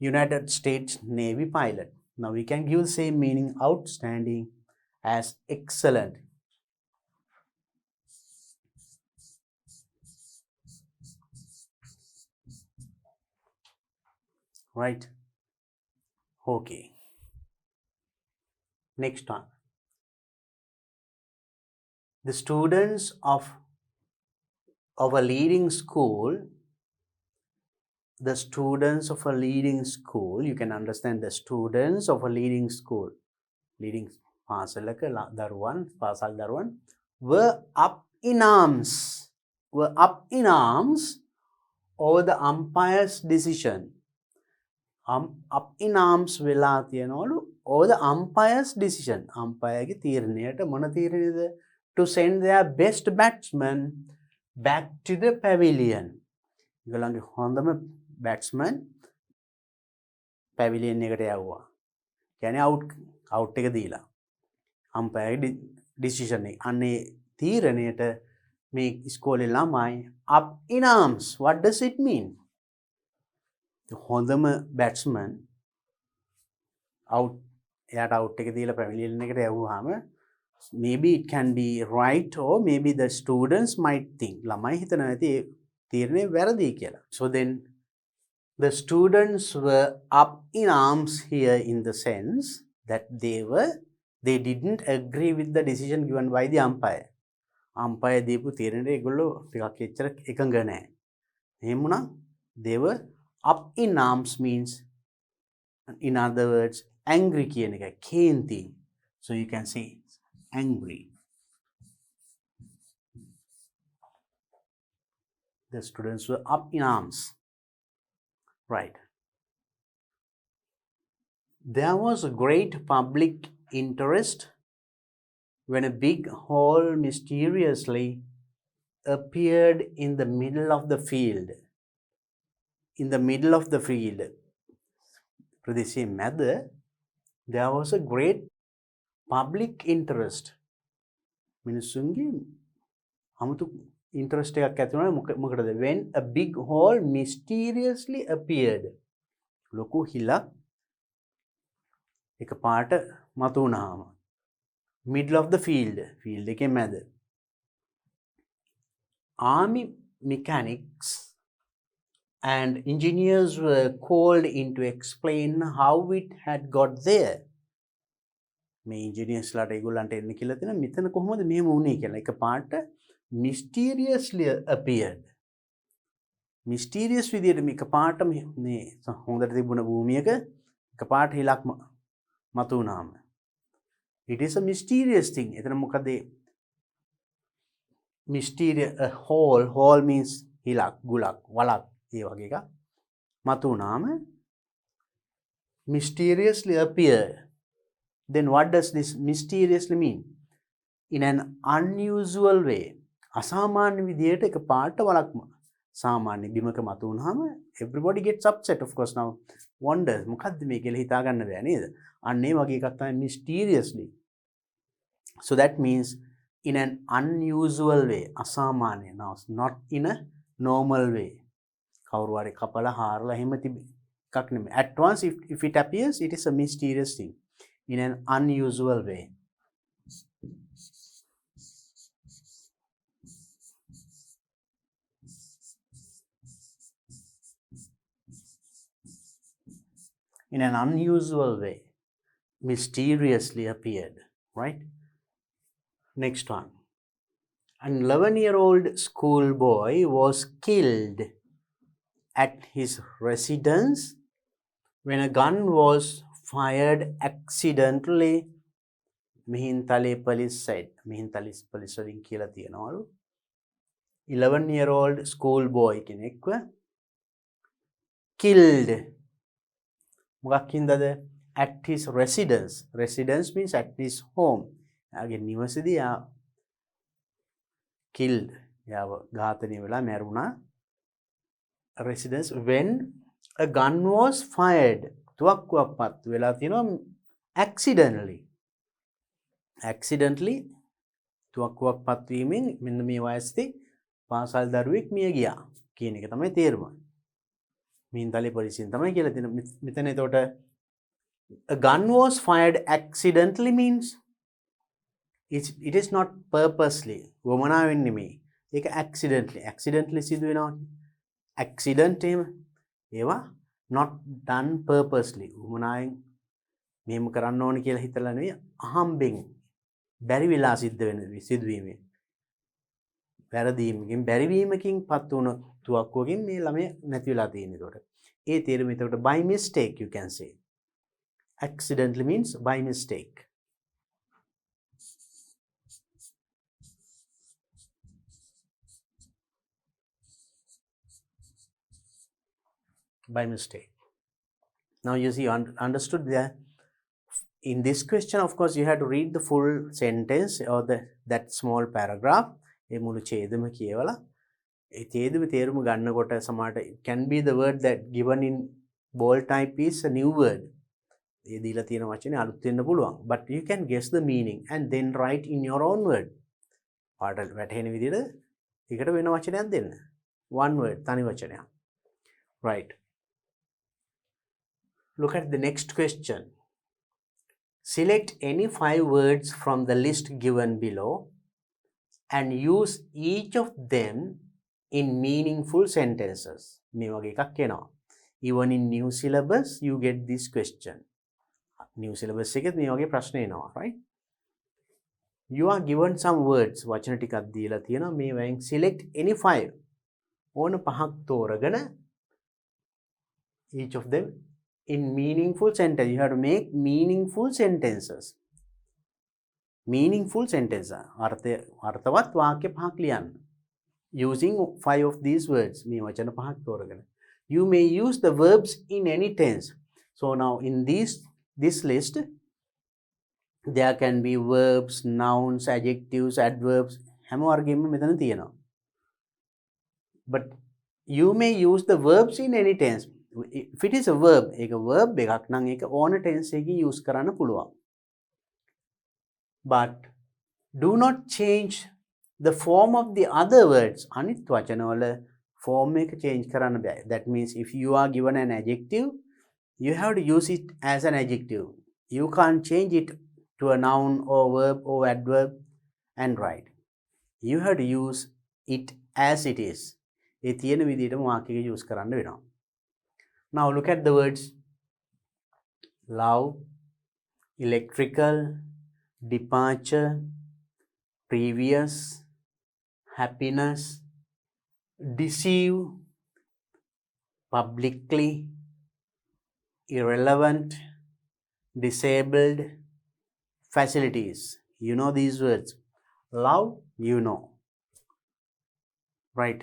United States Navy pilot. Now we can give the same meaning outstanding as excellent. Right? Okay. Next one. The students of a leading school, you can understand the students of a leading school, leading පාසලක පාසල් දරුවන් were up in arms over the umpire's decision. up in arms වෙලා තියනවලු over the umpire's decision. umpire තීරණයට මොන තීරණයද? to send their best batsman back to the pavilion. ඒගොල්ලන්ගේ හොඳම batsman pavilion එකට යවුවා. කියන්නේ out එක දීලා. umpire decision එක. අන්නේ තීරණයට මේ ඉස්කෝලේ ළමයි up in arms. What does it mean? හොඳම batsman out එයාට out එක දීලා pavilion එකට යවුවාම maybe it can be right or maybe the students might think ළමයි හිතනවා ඇති තීරණය වැරදි කියලා. So then the students were up in arms here in the sense that they didn't agree with the decision given by the umpire. umpire දීපු තීරණයට ඒගොල්ලෝ ටිකක් එච්චර එකඟ නැහැ. එහෙම වුණා they were up in arms means in other words angry කියන එක කේන්ති. So you can say angry. The students were up in arms. Right. There was a great public interest when a big hole mysteriously appeared in the middle of the field. In the middle of the field. ප්‍රදේශයේ මැද there was a great public interest. මිනිස්සුන්ගේ 아무තු interest එකක් ඇති වුණා මොකටද? When a big hole mysteriously appeared. ලොකු හිලක් එකපාරට මතුවුණාම. Middle of the field. field එකේ මැද. Army mechanics and engineers were called in to explain how it had got there. මේ engineersලාට ඒගොල්ලන්ට එන්න කියලා තියෙනවා මෙතන කොහොමද මෙහෙම වුනේ කියලා. එකපාරට mysteriously appeared. mysterious විදියට මේකපාරට මේ හොඳට තිබුණ භූමියක එකපාරට හිලක් මතුවුනාම. It is a mysterious thing. එතන මොකද mysterious a hole means හිලක් ගුලක් වලක් ඒ වගේ එකක් මතුවුනාම mysteriously appear. Then what does this mysteriously mean? In an unusual way. අසාමාන්‍ය විදියට එකපාරට වලක් සාමාන්‍ය බිමක මතුවුනහම everybody gets upset of course now wonders මොකද්ද මේ කියලා හිතා ගන්න බෑ නේද? අන්න ඒ වගේ එකක් තමයි mysteriously. So that means in an unusual way. අසාමාන්‍ය now not in a normal way. කවුරු හරි කපලා හාරලා එහෙම එකක් නෙමෙයි. At once if it appears it is a mysterious thing in an unusual way. In an unusual way, mysteriously appeared, right? Next one. An 11-year-old schoolboy was killed at his residence when a gun was fired accidentally. Mihintale police said. Mihintale police වලින් කියලා තියෙනවලු 11-year-old schoolboy කෙනෙක්ව killed. මොකක් හින්දාද? At his residence. Residence means at his home. එයාගේ නිවසේදී killed. එයාව ඝාතනය වෙලා මැරුණා. Residence when a gun was fired. තුවක්කුවක් පත් වෙලා තියෙනවා accidentally. Accidentally තුවක්කුවක් පත් වීමෙන් මෙන්න මේ වයසේදී පාසල් දරුවෙක් මිය ගියා කියන එක තමයි තේරුම. මිහින්තලේ පොලිසියෙන් තමයි කියලා තියෙන මෙතන එතකොට a gun was fired accidentally means it is not purposely වමනාවෙන් නෙමෙයි ඒක accidentally සිදු වෙනවා accident ඒවා not done purposely වමනාවෙන් මෙහෙම කරන්න ඕන කියලා හිතලා නෙවෙයි අහම්බෙන් බැරි වෙලා සිද්ධ වෙන සිදුවීමේ වැරදීමකින් බැරිවීමකින් පත් වුණ තුවක්කුවකින් මේ ළමයා නැති වෙලා තියෙන. ඒකට ඒ තේරුම එතකොට by mistake you can say. Accidentally means by mistake. By mistake. Now you see, understood that in this question, of course, you have to read the full sentence or that small paragraph. ඒ මුළු ඡේදම කියවලා ඒ ඡේදෙම තේරුම ගන්නකොට සමහරට it can be the word that given in bold type is a new word. ඒ දීලා තියෙන වචනේ අලුත් වෙන්න පුළුවන්. But you can guess the meaning and then write in your own word. පාඩල් වැටහෙන විදිහට ඒකට වෙන වචනයක් දෙන්න. One word, තනි වචනයක්. Right. Look at the next question. Select any 5 words from the list given below and use each of them in meaningful sentences. මේ වගේ එකක් එනවා. Even in new syllabus you get this question. New syllabus එකෙත් මේ වගේ ප්‍රශ්න එනවා, right? You are given some words. වචන ටිකක් දීලා තියෙනවා. මේ වයින් select any 5. ඕන පහක් තෝරගෙන each of them in meaningful sentence. You have to make meaningful sentences. Meaningful sentences. අර්ථවත් වාක්‍ය පහක් ලියන්න. Using 5 of these words. මේ වචන පහක් තෝරගෙන. You may use the verbs in any tense. So now in this list, there can be verbs, nouns, adjectives, adverbs. හැම වර්ගෙම මෙතන තියෙනවා. But you may use the verbs in any tense. If it is a verb, ඒක verb එකක් නම් ඒක ඕන tense එකකින් use කරන්න පුළුවන්. But do not change the form of the other words. අනිත් වචනවල form එක change කරන්න බෑ. That means if you are given an adjective, you have to use it as an adjective. You can't change it to a noun or verb or adverb and write. You have to use it as it is. ඒ තියෙන විදිහටම වාක්‍යයක use කරන්න වෙනවා. Now look at the words love, electrical, departure, previous, happiness, deceive, publicly, irrelevant, disabled, facilities. You know these words. Love, you know. Right.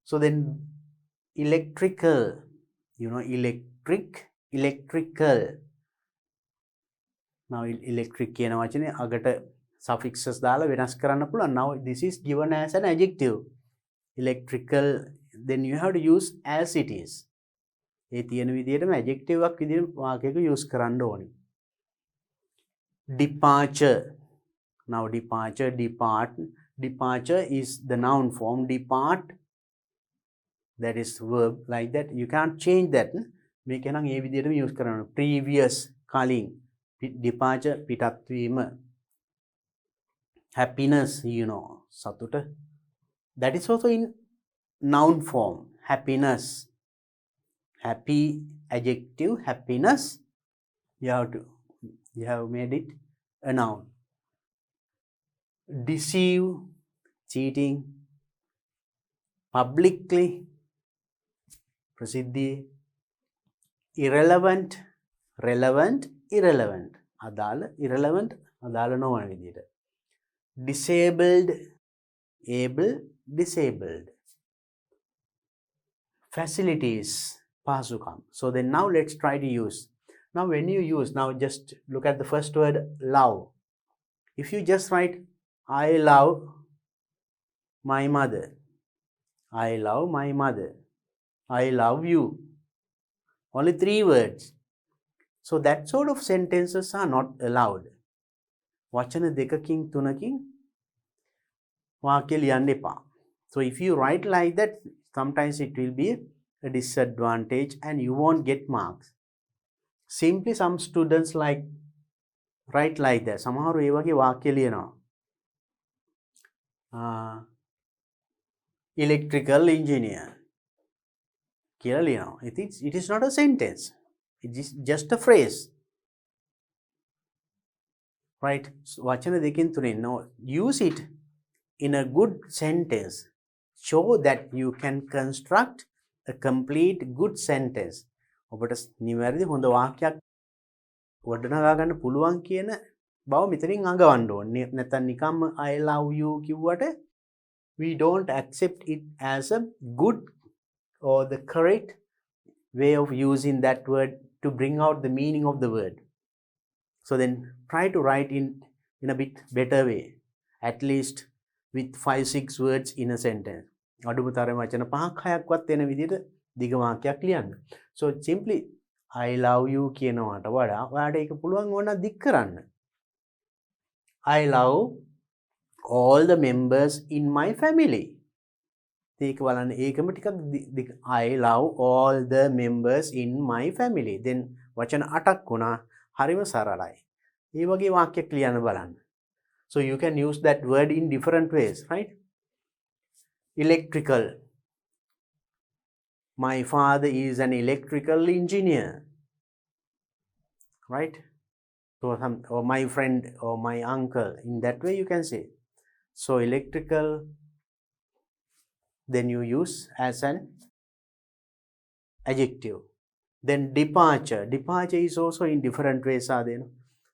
So then electrical, you know, electrical. Now electric කියන වචනේ අගට suffixes දාලා වෙනස් කරන්න පුළුවන්. Now this is given as an adjective. Electrical, then you have to use as it is. ඒ තියෙන විදිහටම adjective එකක් විදිහට වාක්‍යයක use කරන්න ඕනේ. Departure. Now departure, depart. Departure is the noun form. Depart, that is verb like that. You can't change that. මේක නම් ඒ විදිහටම use කරන්න. Previous, කලින්. Departure, පිටත් වීම. Happiness, you know, සතුට. That is also in noun form. Happiness. Happy, adjective, happiness. You have made it a noun. Deceive, cheating. Publicly, ප්‍රසිද්ධියේ. Irrelevant, relevant, irrelevant. අදාළ, irrelevant, අදාළ නොවන විදිහට. Disabled, able, disabled. Facilities, පහසුකම්. So then now let's try to use. Now when you use, now just look at the first word, love. If you just write, I love my mother. I love my mother. I love you. Only 3 words. So that sort of sentences are not allowed. වචන දෙකකින් තුනකින් වාක්‍ය ලියන්න එපා. So if you write like that, sometimes it will be a disadvantage and you won't get marks. Simply some students write like that. සමහරව ඒ වගේ වාක්‍ය ලියනවා. Electrical engineer කියලා ලියනවා. It is not a sentence. It is just a phrase. right? So, වචන දෙකෙන් තුනෙන් no, use it in a good sentence. Show that you can construct a complete good sentence. ඔබට නිවැරදි හොඳ වාක්‍යයක් ගොඩනගා ගන්න පුළුවන් කියන බව මෙතනින් අඟවන්න ඕනේ. නැත්නම් නිකම්ම I love you කිව්වට we don't accept it as a good or the correct way of using that word to bring out the meaning of the word. So then try to write in a bit better way, at least with 5-6 words in a sentence. අඩුම තරම වචන 5-6ක්වත් එන විදිහට දිග වාක්‍යයක් ලියන්න. So simply I love you කියනවට වඩා ඔයාලට ඒක පුළුවන් ඕන දික් කරන්න. I love all the members in my family. ඒක බලන්න ඒකම ටිකක් I love all the members in my family. Then වචන 8ක් වුණා. හරිම සරලයි. ඒ වගේ වාක්‍යයක් ලියන්න බලන්න. So you can use that word in different ways, right? Electrical. My father is an electrical engineer, right? So or my friend or my uncle, in that way you can say. So electrical, then you use as an adjective. Then departure. Departure is also in different ways, are there?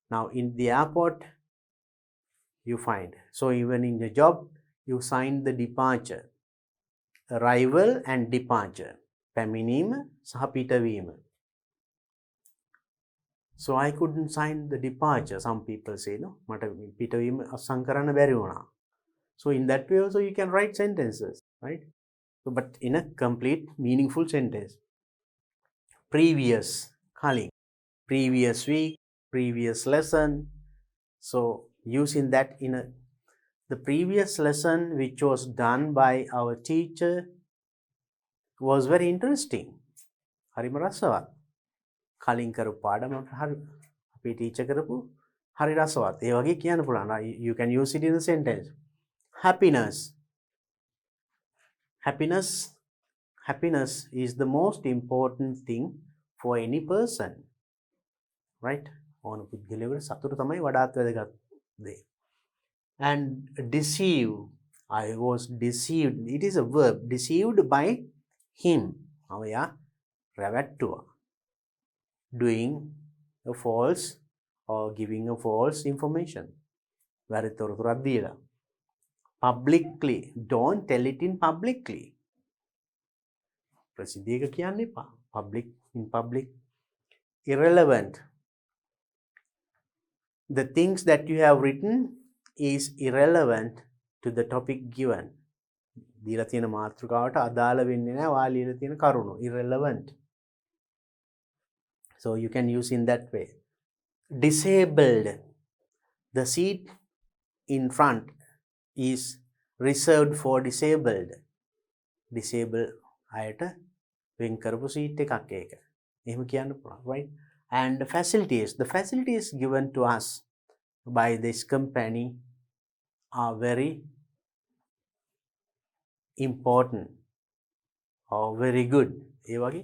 Now in the airport you find. So even in the job you sign the departure. Arrival and departure. පැමිණීම සහ පිටවීම. So I couldn't sign the departure. Some people say no. මට පිටවීම අත්සන් කරන්න බැරි වුණා. So in that way also you can write sentences, right? So, but in a complete meaningful sentence. Previous, කලින්. Previous week, previous lesson. So using that in the previous lesson which was done by our teacher was very interesting. හරිම රසවත්. කලින් කරපු පාඩම අපේ teacher කරපු හරි රසවත්. ඒ වගේ කියන්න පුළුවන්. You can use it in a sentence. Happiness. Happiness is the most important thing for any person, right? ඕන පුද්ගලයෙකුට සතුට තමයි වඩාත් වැදගත් දේ. And deceive. I was deceived. It is a verb. Deceived by him. අවයා රැවට්ටුවා. Doing a false or giving a false information. වැරදි තොරතුරක් දීලා. Publicly. Don't tell it in publicly. ප්‍රසිද්ධියක කියන්න එපා. In public. Irrelevant. The things that you have written is irrelevant to the topic given. දීලා තියෙන මාතෘකාවට අදාළ වෙන්නේ නැහැ ඔයා ලියලා තියෙන කරුණු. Irrelevant. So you can use in that way. Disabled. The seat in front is reserved for disabled. Disabled අයට වෙන් කරපු seat එකක් ඒක. එහෙම කියන්න පුළුවන්, right? And the facilities given to us by this company are very important or very good. ඒ වගේ.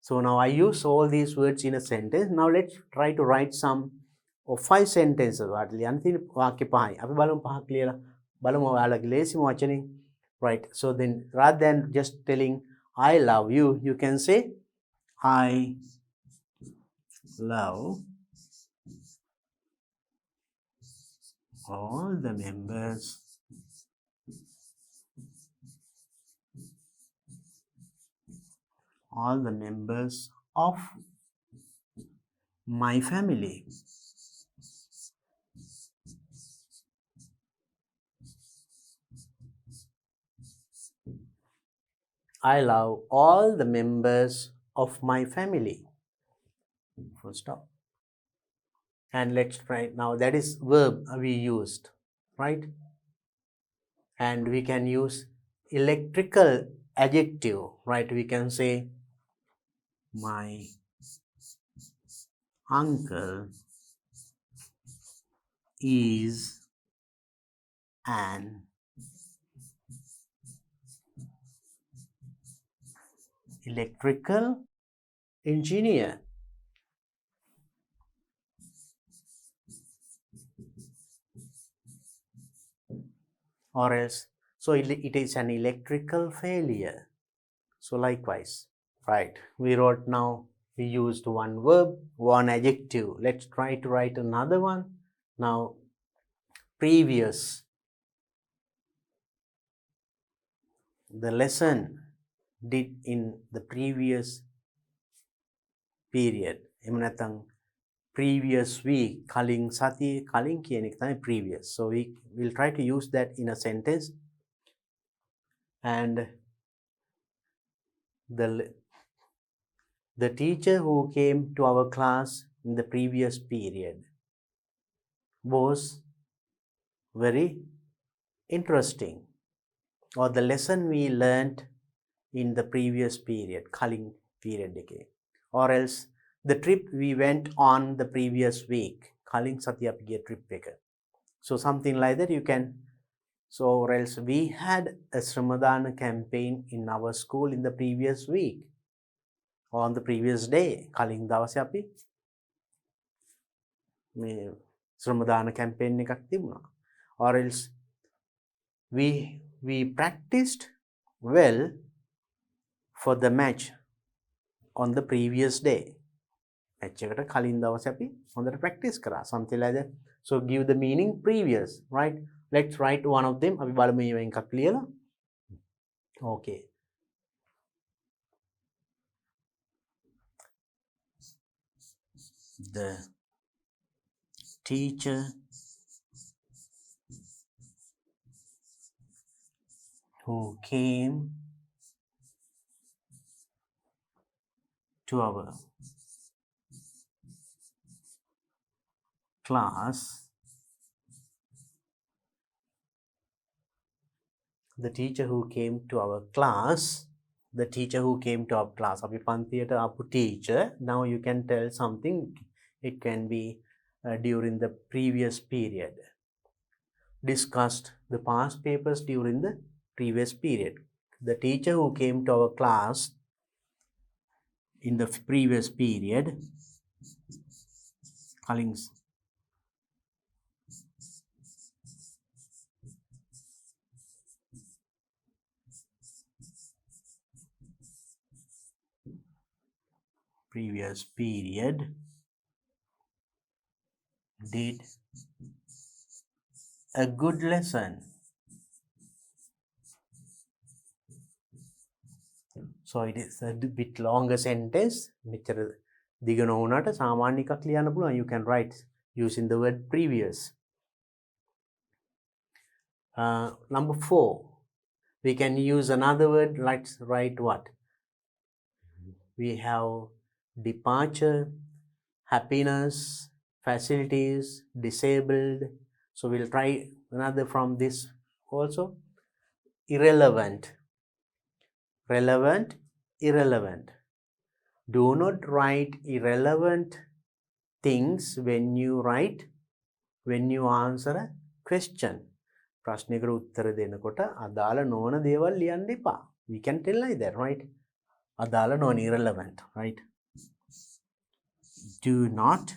So now I use all these words in a sentence. Now let's try to write some or 5 sentences. වාට ලියන්න තියෙන වාක්‍ය 5යි. අපි බලමු 5ක් ලියලා බලමු ඔයාලගේ ලේසිම වචනෙන්. Right. So then rather than just telling I love you, you can say I love all the members of my family. I love all the members of my family. Full stop. And let's try now. That is verb we used, right? And we can use electrical adjective, right? We can say my uncle is an electrical engineer. or else, so it is an electrical failure. So likewise, right, we wrote now, we used one verb, one adjective. Let's try to write another one. Now, previous, the lesson did in the previous period. එහෙම නැත්නම් previous week, කලින් සතියේ කලින් කියන එක තමයි previous. So we will try to use that in a sentence. And the teacher who came to our class in the previous period was very interesting, or the lesson we learned in the previous period, කලින් period එකේ. Or else the trip we went on the previous week, කලින් සතිය අපි ගිය trip එක. So something like that you can. So or else we had a Sramadana campaign in our school in the previous week, or on the previous day. කලින් දවසේ අපි මේ Sramadana campaign එකක් තිබුණා. Or else we practiced well for the match on the previous day. Match එකට කලින් දවසේ අපි හොඳට practice කරා. Something like that. So give the meaning previous, right? Let's write one of them. අපි බලමු මේ එකක් ලියලා. Okay. The teacher who came to our class, the teacher who came to our class, the teacher who came to our class. අපි පන්තියට ආපු teacher. Now you can tell something. It can be during the previous period. Discussed the past papers during the previous period. The teacher who came to our class in the previous period, කලින් previous period did a good lesson. So it is a bit longer sentence. මෙච්චර දිග නොවුනට සාමාන්‍ය එකක් ලියන්න පුළුවන්. You can write using the word previous. Number 4, we can use another word. Let's write what? We have departure, happiness, facilities, disabled. So we'll try another from this also. Irrelevant, relevant, irrelevant. Do not write irrelevant things when you answer a question. ප්‍රශ්නයකට උත්තර දෙනකොට අදාළ නොවන දේවල් ලියන්න එපා. We can tell like that, right? අදාළ නොවන, irrelevant, right? Do not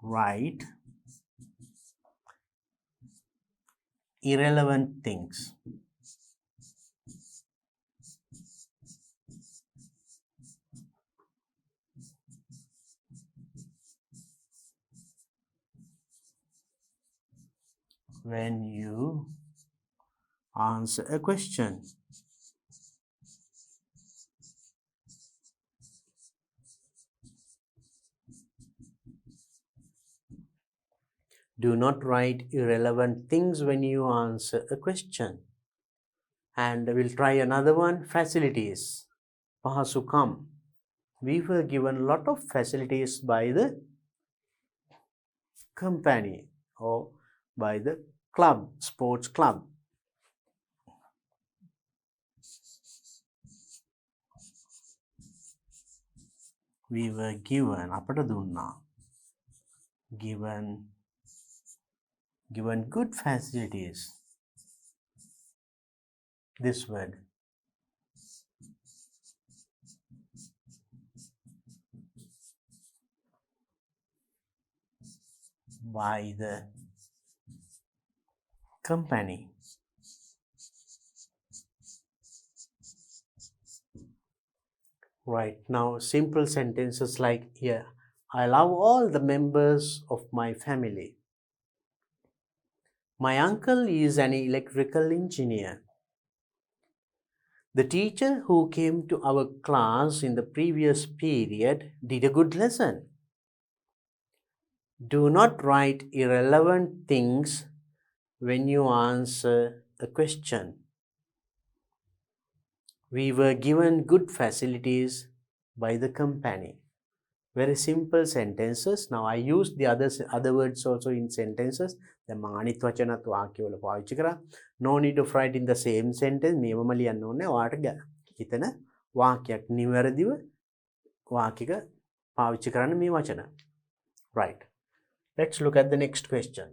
write irrelevant things when you answer a question. Do not write irrelevant things when you answer a question. And we'll try another one. Facilities, පහසුකම්. We were given a lot of facilities by the company or by the club, sports club. We were given, අපට දුන්නා. Given good facilities. This word. By the company. Right, now simple sentences like here, I love all the members of my family. My uncle is an electrical engineer. The teacher who came to our class in the previous period did a good lesson. Do not write irrelevant things when you answer a question. We were given good facilities by the company. Very simple sentences. Now I use the other words also in sentences. දැන් මම අනිත් වචනත් වාක්‍යවල පාවිච්චි කරා. No need of write in the same sentence. මේවම ලියන්න ඕනේ. ඔයාලට හිතන වාක්‍යයක් නිවැරදිව වාක්‍යක පාවිච්චි කරන්න මේ වචන. Right. Let's look at the next question.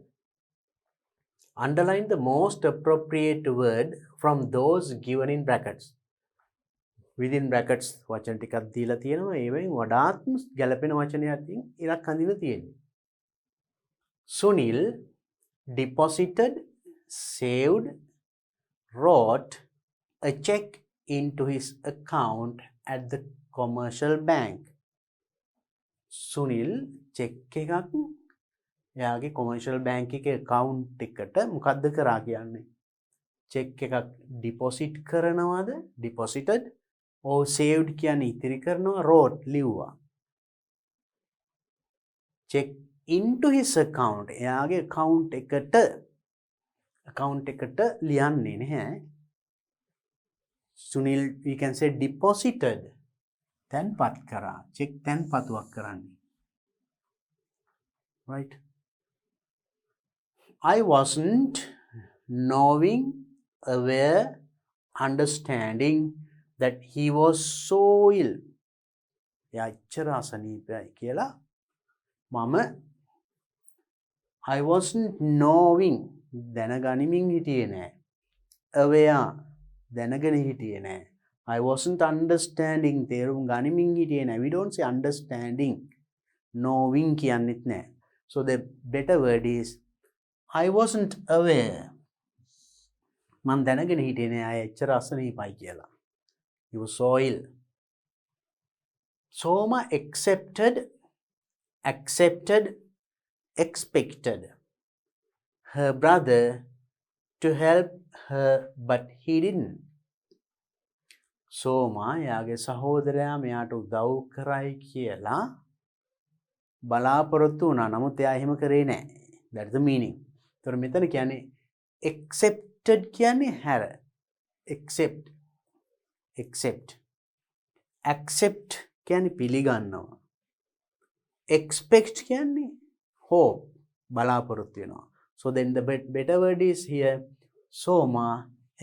Underline the most appropriate word from those given in brackets. Within brackets වචන ටිකක් දීලා තියෙනවා. ඒවෙන් වඩාත්ම ගැළපෙන වචනයක් ඉරක් අඳින්න තියෙන්නේ. Sunil deposited, saved, wrote a check into his account at the commercial bank. Sunil check එකක් එයාගේ commercial bank එකේ account එකට මොකද්ද කරා කියන්නේ? check එකක් deposit කරනවද? deposited or saved කියන්නේ ඉතිරි කරනවා, wrote ලිව්වා. check into his account එයාගේ account එකට ලියන්නේ නැහැ. Sunil we can say deposited තැන්පත් කරා. check තැන්පතුවක් කරන්නේ. Right. I wasn't knowing, aware, understanding that he was so ill. එයා එච්චර අසනීපයි කියලා මම I wasn't knowing දැනගනිමින් හිටියේ නෑ. Aware දැනගෙන හිටියේ නෑ. I wasn't understanding තේරුම් ගනිමින් හිටියේ නෑ. We don't say understanding. Knowing කියන්නෙත් නෑ. So the better word is I wasn't aware. මම දැනගෙන හිටියේ නෑ අය එච්චර අසනීපයි කියලා. He was so ill. Soma accepted, expected her brother to help her, but he didn't. Soma එයාගේ සහෝදරයා මෙයාට උදව් කරයි කියලා බලාපොරොත්තු වුණා. නමුත් එයා එහෙම කරේ නෑ. That's the meaning. ඒතර මෙතන කියන්නේ accepted කියන්නේ හැර. accept කියන්නේ පිළිගන්නවා. expect කියන්නේ hope බලාපොරොත්තු වෙනවා. So then the better word is here Soma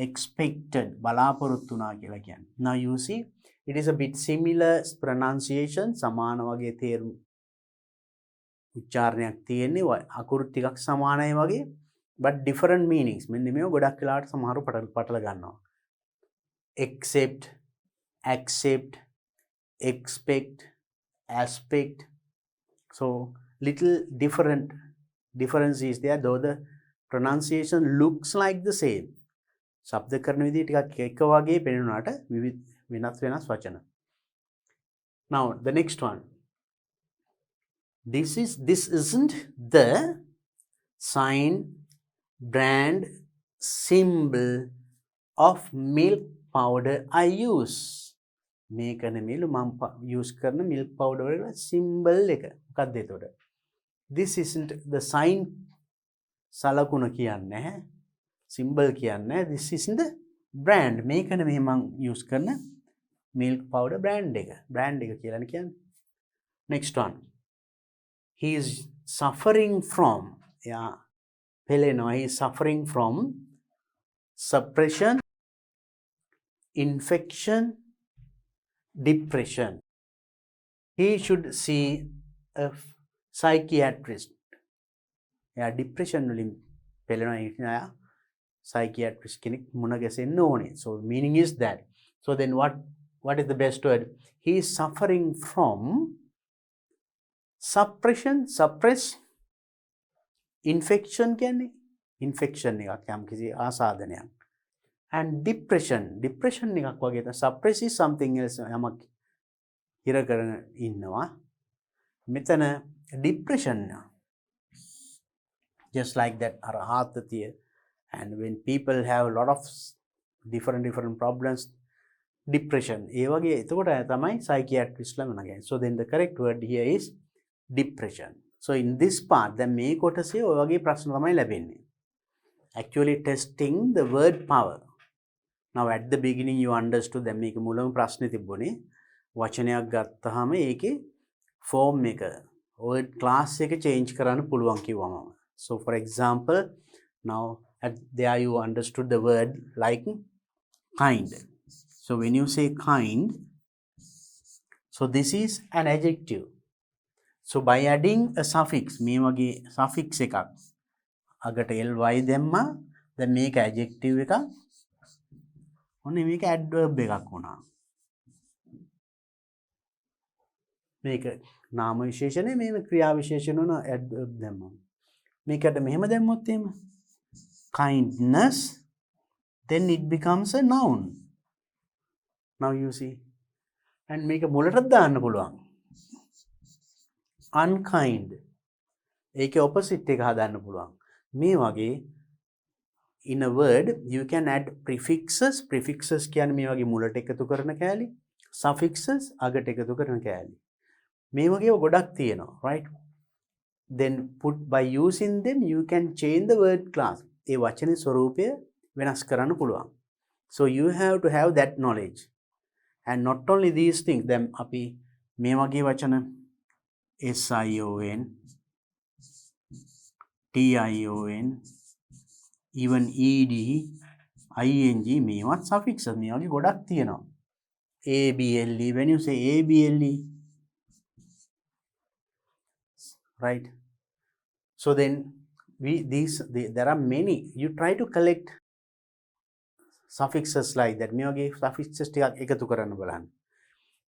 expected බලාපොරොත්තු වුණා කියලා කියන්නේ. Now you see it is a bit similar pronunciation සමාන වගේ තේරුම් උච්චාරණයක් තියෙන්නේ අකුරු ටිකක් සමානයි වගේ but different meanings. මෙන්න මේව ගොඩක් වෙලාවට සමහරව පටල ගන්නවා. Accept, expect, aspect. So little difference is there, though the pronunciation looks like the same. ශබ්ද කරන විදිහ ටිකක් එක වගේ පෙනුනාට වෙනස් වචන. Now the next one. This isn't the sign, brand, symbol of milk powder I use. මේක නෙමෙයි මම use කරන milk powder වල symbol එක. මොකක්ද ඒතකොට? This isn't the sign සලකුණ කියන්නේ නැහැ. symbol කියන්නේ නැහැ. This isn't the brand. මේක නෙමෙයි මම use කරන milk powder brand එක. brand එක කියලානේ කියන්නේ. Next one. He is suffering from he is suffering from suppression, infection, depression. He should see a psychiatrist. depression වලින් පෙළෙනවා psychiatrist කෙනෙක් මුණ ගැසෙන්න ඕනේ. So meaning is that. So then what is the best word? He is suffering from suppression, suppress, infection කියන්නේ infection එකක් යම්කිසි ආසාදනයක්. And depression එකක් වගේ තමයි. suppress is something else යමක් හිර කරන ඉන්නවා. මෙතන depression just like that අර ආතතිය. And when people have a lot of different problems, depression ඒ වගේ එතකොට තමයි psychiatrist ලා මොනගන්නේ. So then the correct word here is depression. So in this part දැන් මේ කොටසේ ඔය වගේ ප්‍රශ්න තමයි ලැබෙන්නේ. Actually testing the word power. Now at the beginning you understood දැන් මේක මුලම ප්‍රශ්නේ තිබුණේ වචනයක් ගත්තාම ඒකේ form එක word class එක change කරන්න පුළුවන් කිව්වම. So for example now there you understood the word like kind. So when you say kind, so this is an adjective. So by adding a suffix, මේ වගේ suffix එකක් අගට ly දැම්මා දැන් මේක adjective එකක් ඔන්න මේක adverb එකක් වුණා. මේක නාම විශේෂණේ මේක ක්‍රියා විශේෂණ වුණා adverb දැම්මා. මේකට මෙහෙම දැම්මොත් එහෙම kindness, then it becomes a noun. Now you see. And මේක මුලටත් දාන්න පුළුවන්. Unkind. ඒකේ opposite එක හදන්න පුළුවන්. මේ වගේ in a word you can add prefixes. Prefixes කියන්නේ මේ වගේ මුලට එකතු කරන කෑලි. Suffixes අගට එකතු කරන කෑලි. මේ වගේ ගොඩක් තියෙනවා, right? Then put by using them you can change the word class. ඒ වචනේ ස්වරූපය වෙනස් කරන්න පුළුවන්. So you have to have that knowledge. And not only these things, then අපි මේ වගේ වචන SION, TION, even ED, ING මේවත් suffixes මේ වගේ ගොඩක් තියෙනවා. ABLE, when you say ABLE, right? So then there are many. You try to collect suffixes like that. මේ වගේ suffixes ටිකක් එකතු කරන්න බලන්න.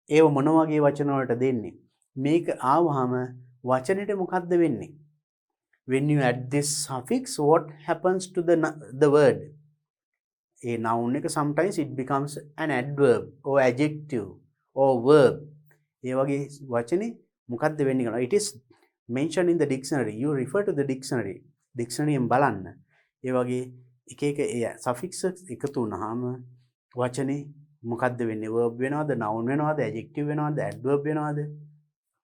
ඒව මොන වගේ වචන වලට දෙන්නේ? මේක ආවහම වචනෙට මොකද්ද වෙන්නේ? When you add this suffix, what happens to the word? A noun එක sometimes it becomes an adverb or adjective or verb. ඒ වගේ වචනේ මොකද්ද වෙන්නේ කියලා. It is mentioned in the dictionary. You refer to the dictionary. Dictionary එකෙන් බලන්න. ඒ වගේ එක suffixes එකතු වුණාම වචනේ මොකද්ද වෙන්නේ? verb වෙනවද, noun වෙනවද, adjective වෙනවද, adverb වෙනවද?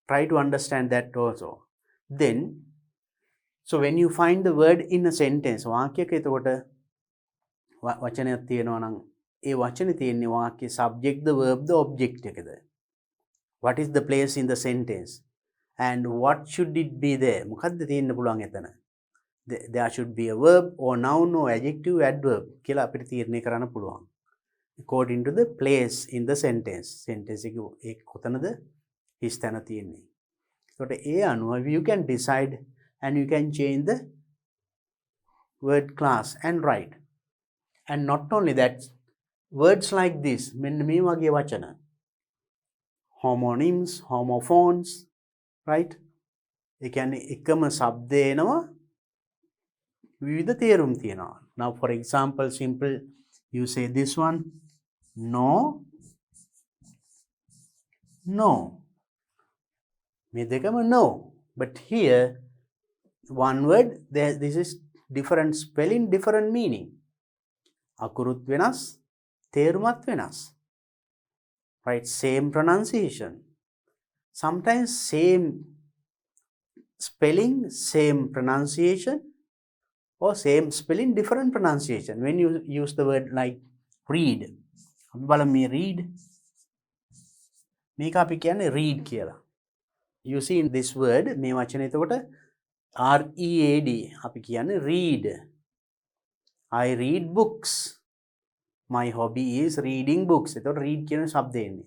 Try to understand that also. Then so when you find the word in a sentence, වාක්‍යයක එතකොට වචනයක් තියෙනවා නම් ඒ වචනේ තියෙන්නේ වාක්‍ය subject the verb the object එකද? What is the place in the sentence? And what should it be there? මොකද්ද තියෙන්න පුළුවන් එතන? There should be a verb or noun or adjective adverb කියලා අපිට තීරණය කරන්න පුළුවන්. According to the place in the sentence. Sentence එක කොතනද හිස් තැන තියෙන්නේ. ඒකට ඒ අනුව you can decide and you can change the word class and write. And not only that, words like this, මෙන්න මේ වගේ වචන. Homonyms, homophones, right? ඒ කියන්නේ එකම શબ્දේ එනවා විවිධ තේරුම් තියෙනවා. Now for example, simple you say this one, no, no. මේ දෙකම no. But here one word, this is different spelling, different meaning. අකුරුත් වෙනස්, තේරුමත් වෙනස්. Right? Same pronunciation. Sometimes same spelling, same pronunciation, or same spelling, different pronunciation. When you use the word like read, අපි බලමු මේ read. මේක අපි කියන්නේ read කියලා. You see in this word, මේ වචනේ එතකොට READ අපි කියන්නේ read. I read books. My hobby is reading books. එතකොට read කියන શબ્දය එන්නේ.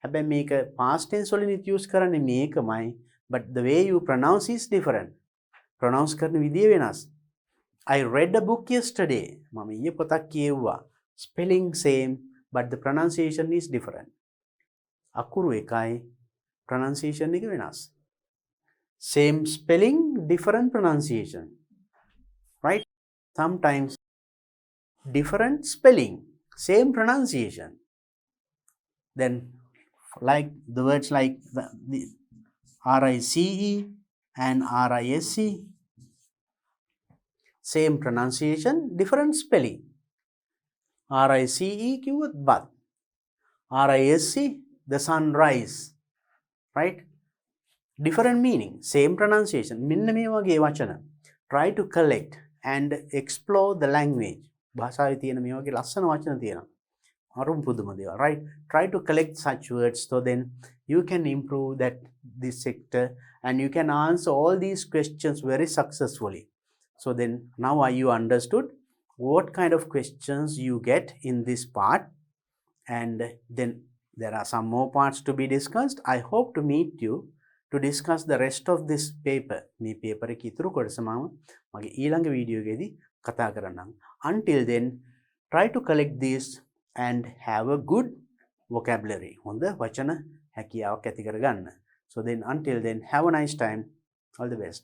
හැබැයි මේක past tense වලින් use කරන්නේ මේකමයි, but the way you pronounce is different. Pronounce කරන විදිය වෙනස්. I read a book yesterday. මම ඊයේ පොතක් කියෙව්වා. Spelling same, but the pronunciation is different. අකුරු එකයි, pronunciation එක වෙනස්. Same spelling, different pronunciation. Right? sometimes different spelling, same pronunciation. Then like the words like the RICE and RISC, same pronunciation, different spelling. RICE කිව්වොත් but, RISC the sunrise, right? Different meaning, same pronunciation. මෙන්න මේ වගේ වචන. Try to collect and explore the language. භාෂාවේ තියෙන මේ වගේ ලස්සන වචන තියෙනවා. අරුම් පුදුම දේවල්, right? Try to collect such words so then you can improve this sector and you can answer all these questions very successfully. So then now you understood what kind of questions you get in this part, and then there are some more parts to be discussed. I hope to meet you to discuss the rest of this paper. මේ paper එක ඉතුරු කොටස මගේ ඊළඟ video එකේදී කතා කරන්නම්. Until then, try to collect this and have a good vocabulary. හොඳ වචන හැකියාවක් ඇති කරගන්න. So then until then, have a nice time. All the best.